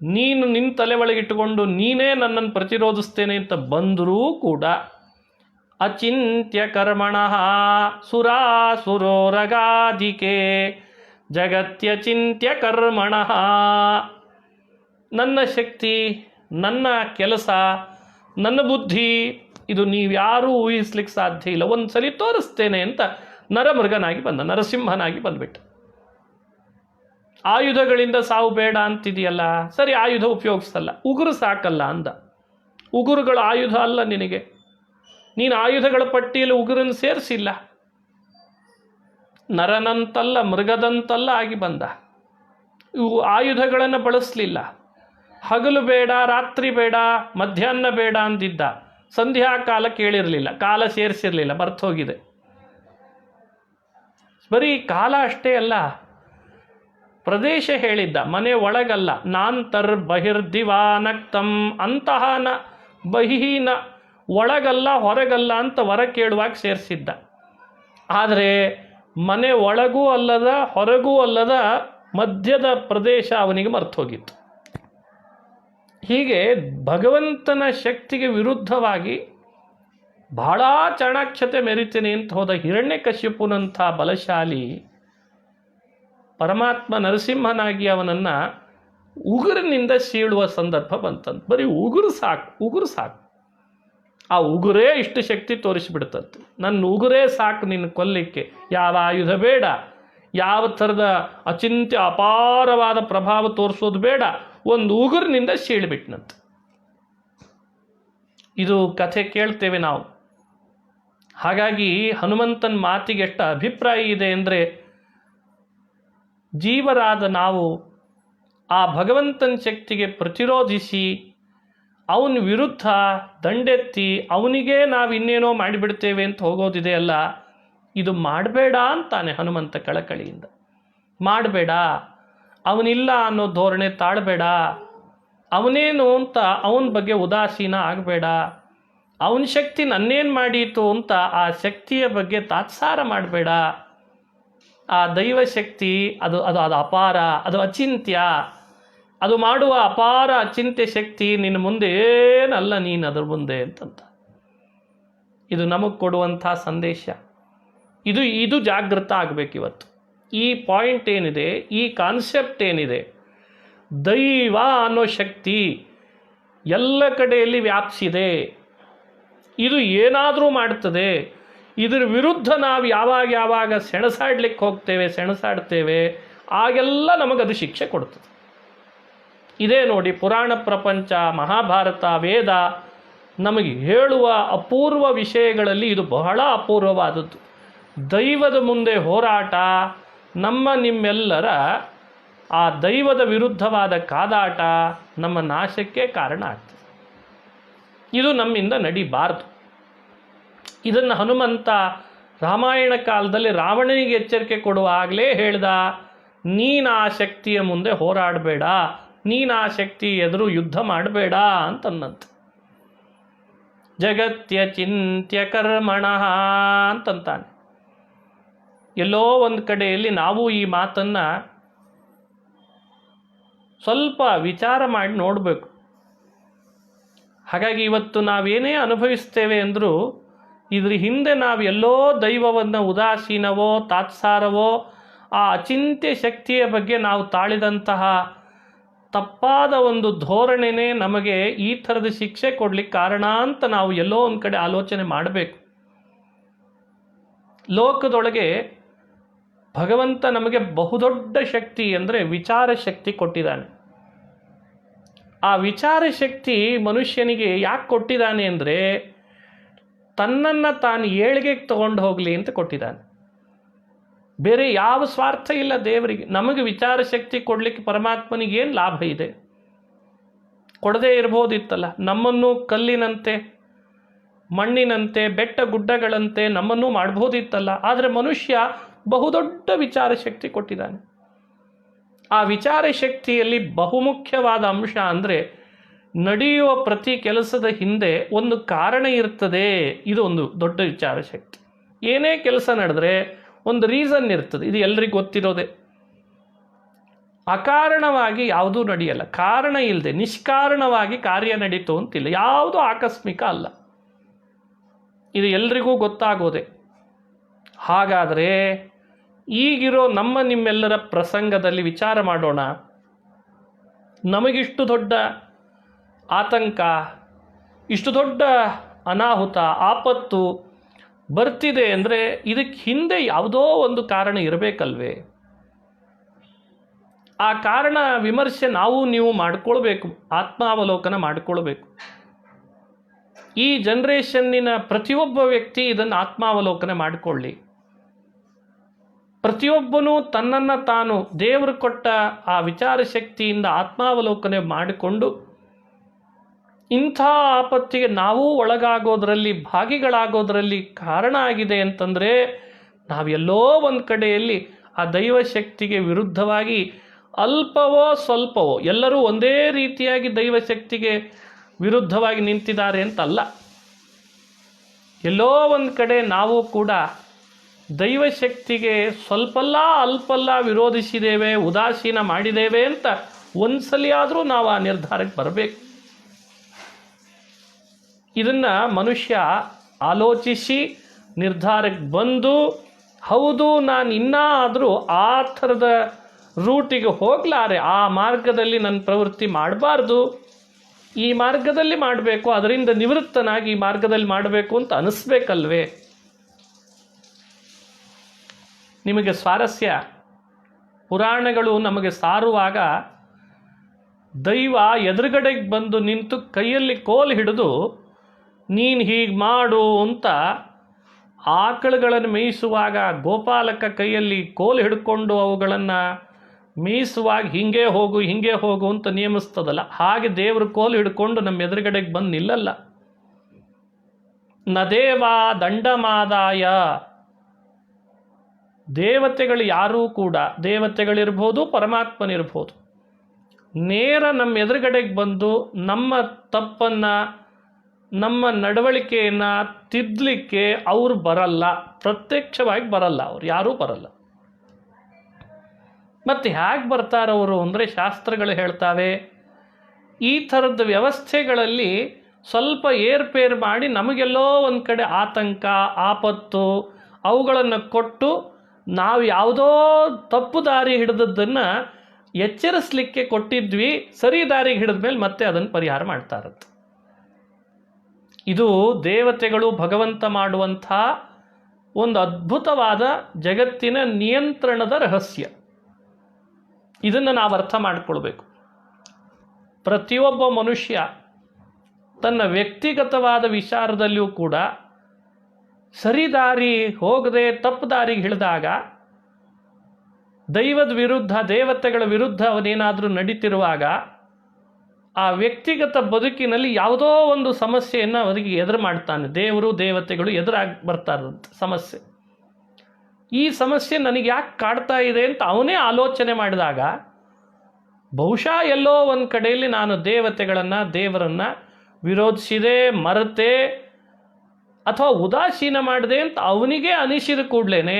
ನೀನು ನಿನ್ನ ತಲೆ ಒಳಗಿಟ್ಟುಕೊಂಡು ನೀನೇ ನನ್ನನ್ನು ಪ್ರತಿರೋಧಿಸ್ತೇನೆ ಅಂತ ಬಂದರೂ ಕೂಡ ಅಚಿಂತ್ಯ ಕರ್ಮಣಃ ಸುರಾಸುರೋರಗಾಧಿಕೆ ಜಗತ್ಯಚಿಂತ್ಯ ಕರ್ಮಣಃ. ನನ್ನ ಶಕ್ತಿ, ನನ್ನ ಕೆಲಸ, ನನ್ನ ಬುದ್ಧಿ, ಇದು ನೀವ್ಯಾರೂ ಊಹಿಸ್ಲಿಕ್ಕೆ ಸಾಧ್ಯ ಇಲ್ಲ. ಒಂದು ಸಲ ತೋರಿಸ್ತೇನೆ ಅಂತ ನರಮೃಗನಾಗಿ ಬಂದ, ನರಸಿಂಹನಾಗಿ ಬಂದ್ಬಿಟ್ಟ. ಆಯುಧಗಳಿಂದ ಸಾವು ಬೇಡ ಅಂತಿದೆಯಲ್ಲ, ಸರಿ ಆಯುಧ ಉಪಯೋಗಿಸಲ್ಲ, ಉಗುರು ಸಾಕಲ್ಲ ಅಂದ. ಉಗುರುಗಳ ಆಯುಧ ಅಲ್ಲ ನಿನಗೆ, ನೀನು ಆಯುಧಗಳ ಪಟ್ಟಿಯಲ್ಲಿ ಉಗುರನ್ನು ಸೇರಿಸಿಲ್ಲ. ನರನಂತಲ್ಲ, ಮೃಗದಂತಲ್ಲ ಆಗಿ ಬಂದ. ಇವು ಆಯುಧಗಳನ್ನು ಬಳಸಲಿಲ್ಲ. ಹಗಲು ಬೇಡ, ರಾತ್ರಿ ಬೇಡ, ಮಧ್ಯಾಹ್ನ ಬೇಡ ಅಂದಿದ್ದ. ಸಂಧ್ಯಾ ಕಾಲ ಕೇಳಿರಲಿಲ್ಲ, ಕಾಲ ಸೇರಿಸಿರಲಿಲ್ಲ, ಬರ್ತೋಗಿದೆ. ಬರೀ ಕಾಲ ಅಷ್ಟೇ ಅಲ್ಲ, ಪ್ರದೇಶ ಹೇಳಿದ್ದ, ಮನೆ ಒಳಗಲ್ಲ. ನಾಂತರ್ ಬಹಿರ್ದಿವಾನಕ್ತಂ, ಅಂತಹನ ಬಹಿನ, ಒಳಗಲ್ಲ ಹೊರಗಲ್ಲ ಅಂತ ವರ ಕೇಳುವಾಗ ಸೇರಿಸಿದ್ದ. ಆದರೆ ಮನೆ ಒಳಗೂ ಅಲ್ಲದ ಹೊರಗೂ ಅಲ್ಲದ ಮಧ್ಯದ ಪ್ರದೇಶ ಅವನಿಗೆ ಮರ್ತೋಗಿತ್ತು. ಹೀಗೆ ಭಗವಂತನ ಶಕ್ತಿಗೆ ವಿರುದ್ಧವಾಗಿ ಬಹಳ ಚಾಣಾಕ್ಷತೆ ಮೆರಿತೇನೆ ಅಂತ ಹೋದ ಹಿರಣ್ಯಕಶಿಪುನಂಥ ಬಲಶಾಲಿ ಪರಮಾತ್ಮ ನರಸಿಂಹನಾಗಿ ಅವನನ್ನು ಉಗುರಿನಿಂದ ಸೀಳುವ ಸಂದರ್ಭ ಬಂತಂತ. ಬರೀ ಉಗುರು ಸಾಕು. ಆ ಉಗುರೇ ಇಷ್ಟು ಶಕ್ತಿ ತೋರಿಸಿಬಿಡ್ತಂತೆ. ನನ್ನ ಉಗುರೇ ಸಾಕು ನಿನ್ನ ಕೊಲ್ಲಿಕ್ಕೆ, ಯಾವ ಆಯುಧ ಬೇಡ, ಯಾವ ಥರದ ಅಚಿಂತ್ಯ ಅಪಾರವಾದ ಪ್ರಭಾವ ತೋರಿಸೋದು ಬೇಡ, ಒಂದು ಉಗುರಿನಿಂದ ಸೀಳಿಬಿಟ್ನಂತೆ. ಇದು ಕಥೆ ಕೇಳ್ತೇವೆ ನಾವು. ಹಾಗಾಗಿ ಹನುಮಂತನ ಮಾತಿಗೆ ಎಷ್ಟು ಅಭಿಪ್ರಾಯ ಇದೆ ಅಂದರೆ, ಜೀವರಾದ ನಾವು ಆ ಭಗವಂತನ ಶಕ್ತಿಗೆ ಪ್ರತಿರೋಧಿಸಿ ಅವನ ವಿರುದ್ಧ ದಂಡೆತ್ತಿ ಅವನಿಗೇ ನಾವು ಇನ್ನೇನೋ ಮಾಡಿಬಿಡ್ತೇವೆ ಅಂತ ಹೋಗೋದಿದೆ ಅಲ್ಲ, ಇದು ಮಾಡಬೇಡ ಅಂತಾನೆ ಹನುಮಂತ ಕಳಕಳಿಯಿಂದ. ಮಾಡಬೇಡ, ಅವನಿಲ್ಲ ಅನ್ನೋ ಧೋರಣೆ ತಾಳಬೇಡ, ಅವನೇನು ಅಂತ ಅವನ ಬಗ್ಗೆ ಉದಾಸೀನ ಆಗಬೇಡ, ಅವನ ಶಕ್ತಿ ನನ್ನೇನು ಮಾಡೀತು ಅಂತ ಆ ಶಕ್ತಿಯ ಬಗ್ಗೆ ತಾತ್ಸಾರ ಮಾಡಬೇಡ. ಆ ದೈವಶಕ್ತಿ ಅದು ಅದು ಅದು ಅಪಾರ, ಅದು ಅಚಿಂತ್ಯ, ಅದು ಮಾಡುವ ಅಪಾರ ಅಚಿಂತ್ಯ ಶಕ್ತಿ ನಿನ್ನ ಮುಂದೆ ಏನಲ್ಲ, ನೀನು ಅದ್ರ ಮುಂದೆ ಅಂತಂತ. ಇದು ನಮಗೆ ಕೊಡುವಂಥ ಸಂದೇಶ. ಇದು ಜಾಗೃತ ಆಗಬೇಕು ಇವತ್ತು. ಈ ಪಾಯಿಂಟ್ ಏನಿದೆ, ಈ ಕಾನ್ಸೆಪ್ಟ್ ಏನಿದೆ, ದೈವ ಅನ್ನೋ ಶಕ್ತಿ ಎಲ್ಲ ಕಡೆಯಲ್ಲಿ ವ್ಯಾಪಿಸಿದೆ. ಇದು ಏನಾದರೂ ಮಾಡ್ತದೆ. ಇದರ ವಿರುದ್ಧ ನಾವು ಯಾವಾಗ ಸೆಣಸಾಡ್ತೇವೆ ಆಗೆಲ್ಲ ನಮಗದು ಶಿಕ್ಷೆ ಕೊಡ್ತದೆ. ಇದೇ ನೋಡಿ, ಪುರಾಣ ಪ್ರಪಂಚ, ಮಹಾಭಾರತ, ವೇದ ನಮಗೆ ಹೇಳುವ ಅಪೂರ್ವ ವಿಷಯಗಳಲ್ಲಿ ಇದು ಬಹಳ ಅಪೂರ್ವವಾದದ್ದು. ದೈವದ ಮುಂದೆ ಹೋರಾಟ, ನಿಮ್ಮೆಲ್ಲರ ಆ ದೈವದ ವಿರುದ್ಧವಾದ ಕಾದಾಟ ನಮ್ಮ ನಾಶಕ್ಕೆ ಕಾರಣ ಆಗ್ತದೆ. ಇದು ನಮ್ಮಿಂದ ನಡಿಬಾರ್ದು. ಇದನ್ನು ಹನುಮಂತ ರಾಮಾಯಣ ಕಾಲದಲ್ಲಿ ರಾವಣನಿಗೆ ಎಚ್ಚರಿಕೆ ಕೊಡುವಾಗಲೇ ಹೇಳ್ದ, ನೀನು ಆ ಶಕ್ತಿಯ ಮುಂದೆ ಹೋರಾಡಬೇಡ, ನೀನು ಆ ಶಕ್ತಿ ಎದುರು ಯುದ್ಧ ಮಾಡಬೇಡ ಅಂತಂದಂತೆ. ಜಗತ್ಯ ಚಿಂತ್ಯ ಕರ್ಮಣಃ ಅಂತಂತಾನೆ. ಎಲ್ಲೋ ಒಂದು ಕಡೆಯಲ್ಲಿ ನಾವು ಈ ಮಾತನ್ನು ಸ್ವಲ್ಪ ವಿಚಾರ ಮಾಡಿ ನೋಡಬೇಕು. ಹಾಗಾಗಿ ಇವತ್ತು ನಾವೇನೇ ಅನುಭವಿಸ್ತೇವೆ ಅಂದರೂ ಇದ್ರ ಹಿಂದೆ ನಾವು ಎಲ್ಲೋ ದೈವವನ್ನು ಉದಾಸೀನವೋ ತಾತ್ಸಾರವೋ ಆ ಅಚಿಂತ್ಯ ಶಕ್ತಿಯ ಬಗ್ಗೆ ನಾವು ತಾಳಿದಂತಹ ತಪ್ಪಾದ ಒಂದು ಧೋರಣೆನೇ ನಮಗೆ ಈ ಥರದ ಶಿಕ್ಷೆ ಕೊಡಲಿಕ್ಕೆ ಕಾರಣ ಅಂತ ನಾವು ಎಲ್ಲೋ ಒಂದು ಕಡೆ ಆಲೋಚನೆ ಮಾಡಬೇಕು. ಲೋಕದೊಳಗೆ ಭಗವಂತ ನಮಗೆ ಬಹುದೊಡ್ಡ ಶಕ್ತಿ ಅಂದರೆ ವಿಚಾರ ಶಕ್ತಿ ಕೊಟ್ಟಿದ್ದಾನೆ. ಆ ವಿಚಾರ ಶಕ್ತಿ ಮನುಷ್ಯನಿಗೆ ಯಾಕೆ ಕೊಟ್ಟಿದ್ದಾನೆ ಅಂದರೆ, ತನ್ನನ್ನು ತಾನು ಏಳಿಗೆಗೆ ತಗೊಂಡು ಹೋಗಲಿ ಅಂತ ಕೊಟ್ಟಿದ್ದಾನೆ. ಬೇರೆ ಯಾವ ಸ್ವಾರ್ಥ ಇಲ್ಲ ದೇವರಿಗೆ. ನಮಗೆ ವಿಚಾರ ಶಕ್ತಿ ಕೊಡಲಿಕ್ಕೆ ಪರಮಾತ್ಮನಿಗೇನು ಲಾಭ ಇದೆ? ಕೊಡದೇ ಇರ್ಬೋದಿತ್ತಲ್ಲ. ನಮ್ಮನ್ನು ಕಲ್ಲಿನಂತೆ, ಮಣ್ಣಿನಂತೆ, ಬೆಟ್ಟ ಗುಡ್ಡಗಳಂತೆ ನಮ್ಮನ್ನು ಮಾಡ್ಬೋದಿತ್ತಲ್ಲ. ಆದರೆ ಮನುಷ್ಯ ಬಹುದೊಡ್ಡ ವಿಚಾರ ಶಕ್ತಿ ಕೊಟ್ಟಿದ್ದಾನೆ. ಆ ವಿಚಾರ ಶಕ್ತಿಯಲ್ಲಿ ಬಹುಮುಖ್ಯವಾದ ಅಂಶ ಅಂದರೆ, ನಡೆಯುವ ಪ್ರತಿ ಕೆಲಸದ ಹಿಂದೆ ಒಂದು ಕಾರಣ ಇರ್ತದೆ. ಇದು ಒಂದು ದೊಡ್ಡ ವಿಚಾರ ಶಕ್ತಿ. ಏನೇ ಕೆಲಸ ನಡೆದ್ರೆ ಒಂದು ರೀಸನ್ ಇರ್ತದೆ. ಇದು ಎಲ್ರಿಗೂ ಗೊತ್ತಿರೋದೆ. ಅಕಾರಣವಾಗಿ ಯಾವುದೂ ನಡೆಯಲ್ಲ. ಕಾರಣ ಇಲ್ಲದೆ ನಿಷ್ಕಾರಣವಾಗಿ ಕಾರ್ಯ ನಡೀತು ಅಂತಿಲ್ಲ. ಯಾವುದೂ ಆಕಸ್ಮಿಕ ಅಲ್ಲ. ಇದು ಎಲ್ರಿಗೂ ಗೊತ್ತಾಗೋದೆ. ಹಾಗಾದರೆ ಈಗಿರೋ ನಿಮ್ಮೆಲ್ಲರ ಪ್ರಸಂಗದಲ್ಲಿ ವಿಚಾರ ಮಾಡೋಣ. ನಮಗಿಷ್ಟು ದೊಡ್ಡ ಆತಂಕ, ಇಷ್ಟು ದೊಡ್ಡ ಅನಾಹುತ, ಆಪತ್ತು ಬರ್ತಿದೆ ಅಂದರೆ ಇದಕ್ಕೆ ಹಿಂದೆ ಯಾವುದೋ ಒಂದು ಕಾರಣ ಇರಬೇಕಲ್ವೇ? ಆ ಕಾರಣ ವಿಮರ್ಶೆ ನೀವು ಮಾಡಿಕೊಳ್ಬೇಕು, ಆತ್ಮಾವಲೋಕನ ಮಾಡಿಕೊಳ್ಬೇಕು. ಈ ಜನ್ರೇಷನ್ನಿನ ಪ್ರತಿಯೊಬ್ಬ ವ್ಯಕ್ತಿ ಇದನ್ನು ಆತ್ಮಾವಲೋಕನ ಮಾಡಿಕೊಳ್ಳಿ. ಪ್ರತಿಯೊಬ್ಬನೂ ತನ್ನನ್ನು ತಾನು ದೇವರು ಕೊಟ್ಟ ಆ ವಿಚಾರ ಶಕ್ತಿಯಿಂದ ಆತ್ಮಾವಲೋಕನೆ ಮಾಡಿಕೊಂಡು ಇಂಥ ಆಪತ್ತಿಗೆ ನಾವು ಒಳಗಾಗೋದ್ರಲ್ಲಿ, ಭಾಗಿಗಳಾಗೋದ್ರಲ್ಲಿ ಕಾರಣ ಆಗಿದೆ ಅಂತಂದರೆ ನಾವೆಲ್ಲೋ ಒಂದು ಕಡೆಯಲ್ಲಿ ಆ ದೈವಶಕ್ತಿಗೆ ವಿರುದ್ಧವಾಗಿ ಅಲ್ಪವೋ ಸ್ವಲ್ಪವೋ ಎಲ್ಲರೂ ಒಂದೇ ರೀತಿಯಾಗಿ ದೈವಶಕ್ತಿಗೆ ವಿರುದ್ಧವಾಗಿ ನಿಂತಿದ್ದಾರೆ ಅಂತಲ್ಲ. ಎಲ್ಲೋ ಒಂದು ಕಡೆ ನಾವು ಕೂಡ ದೈವಶಕ್ತಿಗೆ ಸ್ವಲ್ಪಲ್ಲ ಅಲ್ಪಲ್ಲ ವಿರೋಧಿಸಿದ್ದೇವೆ, ಉದಾಸೀನ ಮಾಡಿದ್ದೇವೆ ಅಂತ ಒಂದ್ಸಲಿಯಾದರೂ ನಾವು ಆ ನಿರ್ಧಾರಕ್ಕೆ ಬರಬೇಕು. ಇದನ್ನು ಮನುಷ್ಯ ಆಲೋಚಿಸಿ ನಿರ್ಧಾರಕ್ಕೆ ಬಂದು, ಹೌದು ನಾನು ಇನ್ನಾದರೂ ಆ ಥರದ ರೂಟಿಗೆ ಹೋಗಲಾರೆ, ಆ ಮಾರ್ಗದಲ್ಲಿ ನನ್ನ ಪ್ರವೃತ್ತಿ ಮಾಡಬಾರ್ದು, ಈ ಮಾರ್ಗದಲ್ಲಿ ಮಾಡಬೇಕು, ಅದರಿಂದ ನಿವೃತ್ತನಾಗಿ ಈ ಮಾರ್ಗದಲ್ಲಿ ಮಾಡಬೇಕು ಅಂತ ಅನಿಸ್ಬೇಕಲ್ವೇ? ನಿಮಗೆ ಸ್ವಾರಸ್ಯ, ಪುರಾಣಗಳು ನಮಗೆ ಸಾರುವಾಗ ದೈವ ಎದುರುಗಡೆಗೆ ಬಂದು ನಿಂತು ಕೈಯಲ್ಲಿ ಕೋಲು ಹಿಡಿದು ನೀನು ಹೀಗೆ ಮಾಡು ಅಂತ ಆಕಳುಗಳನ್ನು ಮೇಯಿಸುವಾಗ ಗೋಪಾಲಕ ಕೈಯಲ್ಲಿ ಕೋಲು ಹಿಡ್ಕೊಂಡು ಅವುಗಳನ್ನು ಮೇಯಿಸುವಾಗ ಹಿಂಗೆ ಹೋಗು ಅಂತ ನಿಯಮಿಸ್ತದಲ್ಲ, ಹಾಗೆ ದೇವರು ಕೋಲು ಹಿಡ್ಕೊಂಡು ನಮ್ಮ ಎದುರುಗಡೆಗೆ ಬಂದು ನಿಲ್ಲಲ್ಲ. ನದೇವಾ ದಂಡಮಾದಾಯ, ದೇವತೆಗಳು ಯಾರೂ ಕೂಡ, ದೇವತೆಗಳಿರ್ಬೋದು ಪರಮಾತ್ಮನಿರ್ಬೋದು, ನೇರ ನಮ್ಮ ಎದುರುಗಡೆಗೆ ಬಂದು ನಮ್ಮ ತಪ್ಪನ್ನು ನಮ್ಮ ನಡವಳಿಕೆಯನ್ನು ತಿದ್ದಲಿಕ್ಕೆ ಅವರು ಬರಲ್ಲ, ಪ್ರತ್ಯಕ್ಷವಾಗಿ ಬರಲ್ಲ, ಅವ್ರು ಯಾರೂ ಬರಲ್ಲ. ಮತ್ತು ಹೇಗೆ ಬರ್ತಾರವರು ಅಂದರೆ ಶಾಸ್ತ್ರಗಳು ಹೇಳ್ತಾವೆ, ಈ ಥರದ ವ್ಯವಸ್ಥೆಗಳಲ್ಲಿ ಸ್ವಲ್ಪ ಏರ್ಪೇರು ಮಾಡಿ ನಮಗೆಲ್ಲೋ ಒಂದು ಕಡೆ ಆತಂಕ ಆಪತ್ತು ಅವುಗಳನ್ನು ಕೊಟ್ಟು ನಾವು ಯಾವುದೋ ತಪ್ಪು ದಾರಿ ಹಿಡಿದದ್ದನ್ನು ಎಚ್ಚರಿಸಲಿಕ್ಕೆ ಕೊಟ್ಟಿದ್ವಿ, ಸರಿ ದಾರಿಗೆ ಹಿಡಿದ ಮೇಲೆ ಮತ್ತೆ ಅದನ್ನು ಪರಿಹಾರ ಮಾಡ್ತಾ ಇರುತ್ತೆ. ಇದು ದೇವತೆಗಳು ಭಗವಂತ ಮಾಡುವಂಥ ಒಂದು ಅದ್ಭುತವಾದ ಜಗತ್ತಿನ ನಿಯಂತ್ರಣದ ರಹಸ್ಯ. ಇದನ್ನು ನಾವು ಅರ್ಥ ಮಾಡಿಕೊಳ್ಬೇಕು. ಪ್ರತಿಯೊಬ್ಬ ಮನುಷ್ಯ ತನ್ನ ವ್ಯಕ್ತಿಗತವಾದ ವಿಚಾರದಲ್ಲಿಯೂ ಕೂಡ ಸರಿ ದಾರಿ ಹೋಗದೆ ತಪ್ಪು ದಾರಿಗೆ ಹಿಡಿದಾಗ, ದೈವದ ವಿರುದ್ಧ ದೇವತೆಗಳ ವಿರುದ್ಧ ಅವನೇನಾದರೂ ನಡೀತಿರುವಾಗ ಆ ವ್ಯಕ್ತಿಗತ ಬದುಕಿನಲ್ಲಿ ಯಾವುದೋ ಒಂದು ಸಮಸ್ಯೆಯನ್ನು ಅವರಿಗೆ ಎದುರು ಮಾಡ್ತಾನೆ. ದೇವರು ದೇವತೆಗಳು ಎದುರಾಗಿ ಬರ್ತಾರಂತೆ ಸಮಸ್ಯೆ. ಈ ಸಮಸ್ಯೆ ನನಗೆ ಯಾಕೆ ಕಾಡ್ತಾ ಇದೆ ಅಂತ ಅವನೇ ಆಲೋಚನೆ ಮಾಡಿದಾಗ, ಬಹುಶಃ ಎಲ್ಲೋ ಒಂದು ಕಡೆಯಲ್ಲಿ ನಾನು ದೇವತೆಗಳನ್ನು ದೇವರನ್ನು ವಿರೋಧಿಸಿದೆ, ಮರೆತೆ ಅಥವಾ ಉದಾಸೀನ ಮಾಡಿದೆ ಅಂತ ಅವನಿಗೆ ಅನಿಸಿದ ಕೂಡಲೇ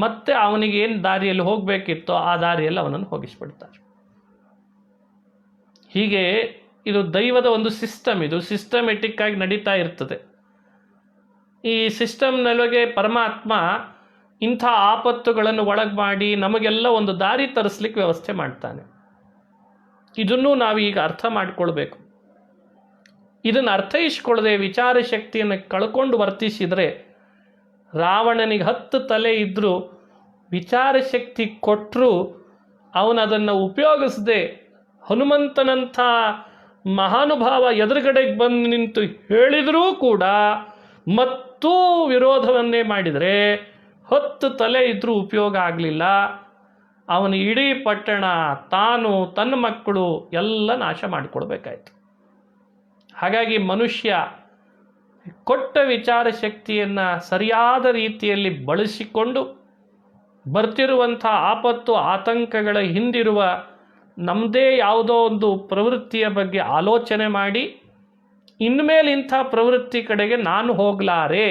ಮತ್ತೆ ಅವನಿಗೆ ಏನು ದಾರಿಯಲ್ಲಿ ಹೋಗಬೇಕಿತ್ತೋ ಆ ದಾರಿಯಲ್ಲಿ ಅವನನ್ನು ಹೋಗಿಸ್ಬಿಡ್ತಾರೆ. ಹೀಗೆ ಇದು ದೈವದ ಒಂದು ಸಿಸ್ಟಮ್, ಇದು ಸಿಸ್ಟಮೆಟಿಕ್ ಆಗಿ ನಡೀತಾ ಇರ್ತದೆ. ಈ ಸಿಸ್ಟಮ್ನೊಳಗೆ ಪರಮಾತ್ಮ ಇಂಥ ಆಪತ್ತುಗಳನ್ನು ಒಳಗೆ ಮಾಡಿ ನಮಗೆಲ್ಲ ಒಂದು ದಾರಿ ತರಿಸ್ಲಿಕ್ಕೆ ವ್ಯವಸ್ಥೆ ಮಾಡ್ತಾನೆ. ಇದನ್ನು ನಾವು ಈಗ ಅರ್ಥ ಮಾಡಿಕೊಳ್ಬೇಕು. ಇದನ್ನು ಅರ್ಥೈಸ್ಕೊಳ್ಳದೆ ವಿಚಾರ ಶಕ್ತಿಯನ್ನು ಕಳ್ಕೊಂಡು ವರ್ತಿಸಿದರೆ, ರಾವಣನಿಗೆ 10 ತಲೆ ಇದ್ದರೂ ವಿಚಾರ ಶಕ್ತಿ ಕೊಟ್ಟರೂ ಅವನದನ್ನು ಉಪಯೋಗಿಸದೆ ಹನುಮಂತನಂಥ ಮಹಾನುಭಾವ ಎದುರುಗಡೆಗೆ ಬಂದು ನಿಂತು ಹೇಳಿದರೂ ಕೂಡ ಮತ್ತೂ ವಿರೋಧವನ್ನೇ ಮಾಡಿದರೆ 10 ತಲೆ ಇದ್ದರೂ ಉಪಯೋಗ ಆಗಲಿಲ್ಲ. ಅವನ ಇಡೀ ಪಟ್ಟಣ, ತಾನು, ತನ್ನ ಮಕ್ಕಳು ಎಲ್ಲ ನಾಶ ಮಾಡಿಕೊಡ್ಬೇಕಾಯ್ತು. ಹಾಗಾಗಿ ಮನುಷ್ಯ ಕೊಟ್ಟ ವಿಚಾರ ಶಕ್ತಿಯನ್ನು ಸರಿಯಾದ ರೀತಿಯಲ್ಲಿ ಬಳಸಿಕೊಂಡು ಬರ್ತಿರುವಂಥ ಆಪತ್ತು ಆತಂಕಗಳ ಹಿಂದಿರುವ ನಮ್ಮದೇ ಯಾವುದೋ ಒಂದು ಪ್ರವೃತ್ತಿಯ ಬಗ್ಗೆ ಆಲೋಚನೆ ಮಾಡಿ, ಇನ್ಮೇಲೆ ಇಂಥ ಪ್ರವೃತ್ತಿ ಕಡೆಗೆ ನಾನು ಹೋಗಲಾರೆ,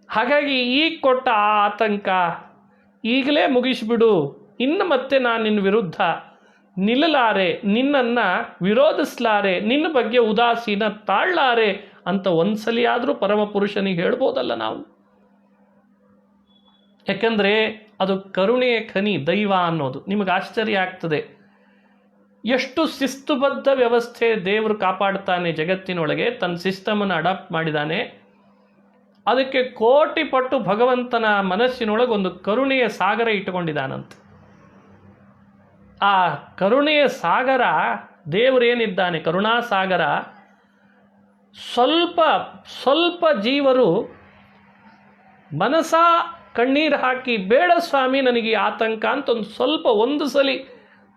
ಹಾಗಾಗಿ ಈಗ ಕೊಟ್ಟ ಆ ಆತಂಕ ಈಗಲೇ ಮುಗಿಸಿಬಿಡು, ಇನ್ನು ಮತ್ತೆ ನಾನು ನಿನ್ನ ವಿರುದ್ಧ ನಿಲ್ಲಲಾರೆ, ನಿನ್ನನ್ನು ವಿರೋಧಿಸಲಾರೆ, ನಿನ್ನ ಬಗ್ಗೆ ಉದಾಸೀನ ತಾಳಲಾರೆ ಅಂತ ಒಂದ್ಸಲಿಯಾದರೂ ಪರಮಪುರುಷನಿಗೆ ಹೇಳ್ಬೋದಲ್ಲ ನಾವು. ಯಾಕಂದರೆ ಅದು ಕರುಣೆಯ ಖನಿ ದೈವ ಅನ್ನೋದು. ನಿಮಗೆ ಆಶ್ಚರ್ಯ ಆಗ್ತದೆ, ಎಷ್ಟು ಶಿಸ್ತುಬದ್ಧ ವ್ಯವಸ್ಥೆ ದೇವರು ಕಾಪಾಡ್ತಾನೆ ಜಗತ್ತಿನೊಳಗೆ, ತನ್ನ ಸಿಸ್ಟಮನ್ನು ಅಡಾಪ್ಟ್ ಮಾಡಿದ್ದಾನೆ. ಅದಕ್ಕೆ ಕೋಟಿ ಪಟ್ಟು ಭಗವಂತನ ಮನಸ್ಸಿನೊಳಗೆ ಒಂದು ಕರುಣೆಯ ಸಾಗರ ಇಟ್ಟುಕೊಂಡಿದ್ದಾನಂತೆ. ಆ ಕರುಣೆಯ ಸಾಗರ ದೇವರೇನಿದ್ದಾನೆ, ಕರುಣಾಸಾಗರ, ಸ್ವಲ್ಪ ಜೀವರು ಮನಸ ಕಣ್ಣೀರು ಹಾಕಿ ಬೇಡ ಸ್ವಾಮಿ ನನಗೆ ಆತಂಕ ಅಂತ ಒಂದು ಸಲಿ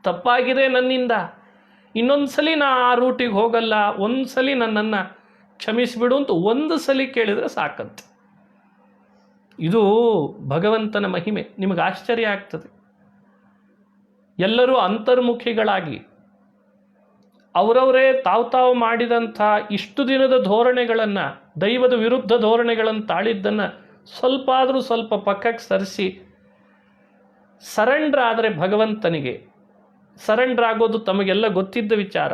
ತಪ್ಪಾಗಿದೆ ನನ್ನಿಂದ, ಇನ್ನೊಂದು ಸಲಿ ನಾ ಆ ರೂಟಿಗೆ ಹೋಗಲ್ಲ, ಒಂದು ಸಲಿ ನನ್ನನ್ನು ಕ್ಷಮಿಸಿಬಿಡು ಅಂತ ಒಂದು ಸಲಿ ಕೇಳಿದರೆ ಸಾಕಂತೆ. ಇದು ಭಗವಂತನ ಮಹಿಮೆ. ನಿಮಗೆ ಆಶ್ಚರ್ಯ ಆಗ್ತದೆ. ಎಲ್ಲರೂ ಅಂತರ್ಮುಖಿಗಳಾಗಿ ಅವರವರೇ ತಾವು ಮಾಡಿದಂಥ ಇಷ್ಟು ದಿನದ ಧೋರಣೆಗಳನ್ನು, ದೈವದ ವಿರುದ್ಧ ಧೋರಣೆಗಳನ್ನು ತಾಳಿದ್ದನ್ನು ಸ್ವಲ್ಪ ಪಕ್ಕಕ್ಕೆ ಸರಿಸಿ ಸರೆಂಡರ್ ಆದರೆ ಭಗವಂತನಿಗೆ, ಸರೆಂಡರ್ ಆಗೋದು ತಮಗೆಲ್ಲ ಗೊತ್ತಿದ್ದ ವಿಚಾರ.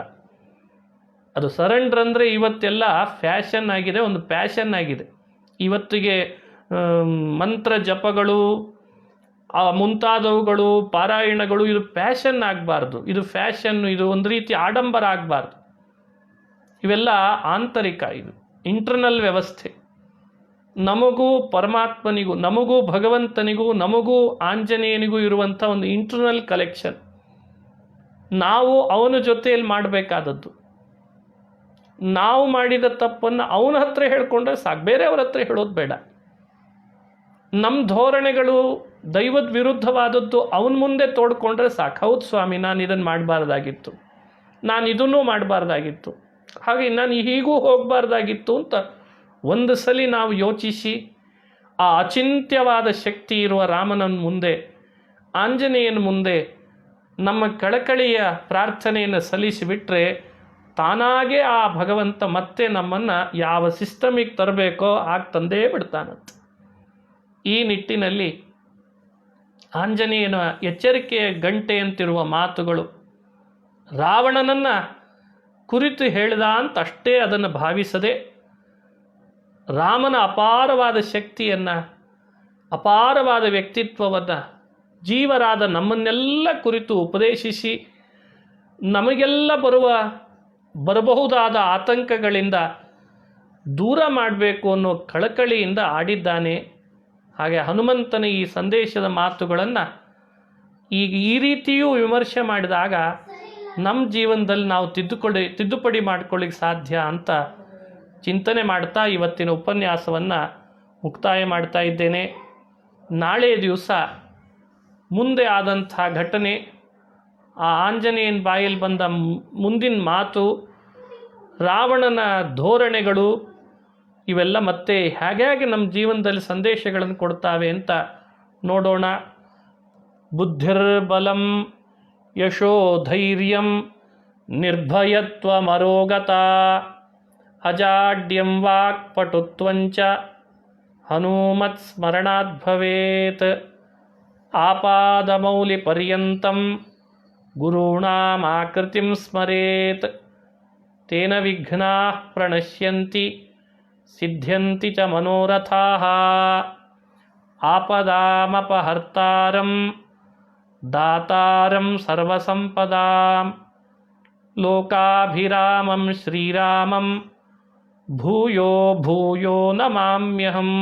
ಅದು ಸರೆಂಡರ್ ಅಂದರೆ ಇವತ್ತೆಲ್ಲ ಫ್ಯಾಷನ್ ಆಗಿದೆ, ಒಂದು ಪ್ಯಾಷನ್ ಆಗಿದೆ. ಇವತ್ತಿಗೆ ಮಂತ್ರ ಜಪಗಳು ಮುಂತಾದವುಗಳು, ಪಾರಾಯಣಗಳು, ಇದು ಪ್ಯಾಷನ್ ಆಗಬಾರ್ದು, ಇದು ಫ್ಯಾಷನ್, ಇದು ಒಂದು ರೀತಿ ಆಡಂಬರ ಆಗಬಾರ್ದು. ಇವೆಲ್ಲ ಆಂತರಿಕ, ಇದು ಇಂಟರ್ನಲ್ ವ್ಯವಸ್ಥೆ. ನಮಗೂ ಪರಮಾತ್ಮನಿಗೂ, ನಮಗೂ ಭಗವಂತನಿಗೂ, ನಮಗೂ ಆಂಜನೇಯನಿಗೂ ಇರುವಂಥ ಒಂದು ಇಂಟರ್ನಲ್ ಕಲೆಕ್ಷನ್. ನಾವು ಅವನ ಜೊತೆಯಲ್ಲಿ ಮಾಡಬೇಕಾದದ್ದು. ನಾವು ಮಾಡಿದ ತಪ್ಪನ್ನು ಅವನ ಹತ್ರ ಹೇಳ್ಕೊಂಡ್ರೆ ಸಾಕು, ಬೇರೆಯವ್ರ ಹತ್ರ ಹೇಳೋದು ಬೇಡ. ನಮ್ಮ ಧೋರಣೆಗಳು ದೈವದ ವಿರುದ್ಧವಾದದ್ದು ಅವನ ಮುಂದೆ ತೋಡ್ಕೊಂಡ್ರೆ ಸಾಕು. ಹೌದು ಸ್ವಾಮಿ, ನಾನು ಇದನ್ನು ಮಾಡಬಾರ್ದಾಗಿತ್ತು, ನಾನು ಇದನ್ನೂ ಮಾಡಬಾರ್ದಾಗಿತ್ತು, ಹಾಗೆ ನಾನು ಹೀಗೂ ಹೋಗಬಾರ್ದಾಗಿತ್ತು ಅಂತ ಒಂದು ಸಲ ನಾವು ಯೋಚಿಸಿ ಆ ಅಚಿಂತ್ಯವಾದ ಶಕ್ತಿ ಇರುವ ರಾಮನ ಮುಂದೆ, ಆಂಜನೇಯನ ಮುಂದೆ ನಮ್ಮ ಕಳಕಳಿಯ ಪ್ರಾರ್ಥನೆಯನ್ನು ಸಲ್ಲಿಸಿಬಿಟ್ರೆ ತಾನಾಗೇ ಆ ಭಗವಂತ ಮತ್ತೆ ನಮ್ಮನ್ನು ಯಾವ ಸಿಸ್ಟಮಿಗೆ ತರಬೇಕೋ ಆಗ ತಂದೇ ಬಿಡ್ತಾನಂತೆ. ಈ ನಿಟ್ಟಿನಲ್ಲಿ ಆಂಜನೇಯನ ಎಚ್ಚರಿಕೆಯ ಗಂಟೆಯಂತಿರುವ ಮಾತುಗಳು ರಾವಣನನ್ನು ಕುರಿತು ಹೇಳಿದ ಅಂತ ಅಷ್ಟೇ ಅದನ್ನು ಭಾವಿಸದೆ, ರಾಮನ ಅಪಾರವಾದ ಶಕ್ತಿಯನ್ನು, ಅಪಾರವಾದ ವ್ಯಕ್ತಿತ್ವವನ್ನು ಜೀವರಾದ ನಮ್ಮನ್ನೆಲ್ಲ ಕುರಿತು ಉಪದೇಶಿಸಿ ನಮಗೆಲ್ಲ ಬರಬಹುದಾದ ಆತಂಕಗಳಿಂದ ದೂರ ಮಾಡಬೇಕು ಅನ್ನೋ ಕಳಕಳಿಯಿಂದ ಆಡಿದ್ದಾನೆ. ಹಾಗೆ ಹನುಮಂತನ ಈ ಸಂದೇಶದ ಮಾತುಗಳನ್ನು ಈಗ ಈ ರೀತಿಯೂ ವಿಮರ್ಶೆ ಮಾಡಿದಾಗ ನಮ್ಮ ಜೀವನದಲ್ಲಿ ನಾವು ತಿದ್ದುಪಡಿ ಮಾಡ್ಕೊಳ್ಳಿಕ್ಕೆ ಸಾಧ್ಯ ಅಂತ ಚಿಂತನೆ ಮಾಡ್ತಾ ಇವತ್ತಿನ ಉಪನ್ಯಾಸವನ್ನು ಮುಕ್ತಾಯ ಮಾಡ್ತಾ ಇದ್ದೇನೆ. ನಾಳೆ ದಿವಸ ಮುಂದೆ ಆದಂಥ ಘಟನೆ, ಆ ಆಂಜನೇಯನ ಬಾಯಲ್ಲಿ ಬಂದ ಮುಂದಿನ ಮಾತು, ರಾವಣನ ಧೋರಣೆಗಳು, ಇವೆಲ್ಲ ಮತ್ತೆ ಹೇಗೆ ನಮ್ಮ ಜೀವನದಲ್ಲಿ ಸಂದೇಶಗಳನ್ನು ಕೊಡ್ತಾವೆ ಅಂತ ನೋಡೋಣ. ಬುದ್ಧಿರ್ಬಲಂ ಯಶೋ ಧೈರ್ಯಂ ನಿರ್ಭಯತ್ವಮರೋಗತಾ ಅಜಾಡ್ಯಂ ವಾಕ್ಪಟುತ್ವಂಚ ಹನುಮತ್ ಸ್ಮರಣಾತ್ ಭವೇತ್. ಆಪಾದಮೌಲಿ ಪರ್ಯಂತಂ ಗುರುಣಾಮಾಕೃತಿಂ ಸ್ಮರೇತ್. ತೇನ ವಿಘ್ನಾಃ ಪ್ರಣಶ್ಯಂತಿ ಸಿದ್ಧ್ಯಂತಿ ಚ ಮನೋರಥಾಃ. ಆಪದಾಮಪಹರ್ತಾರಂ ದಾತಾರಂ ಸರ್ವಸಂಪದಾಂ ಲೋಕಾಭಿರಾಮಂ ಶ್ರೀರಾಮಂ ಭೂಯೋ ಭೂಯೋ ನಮಾಮ್ಯಹಂ.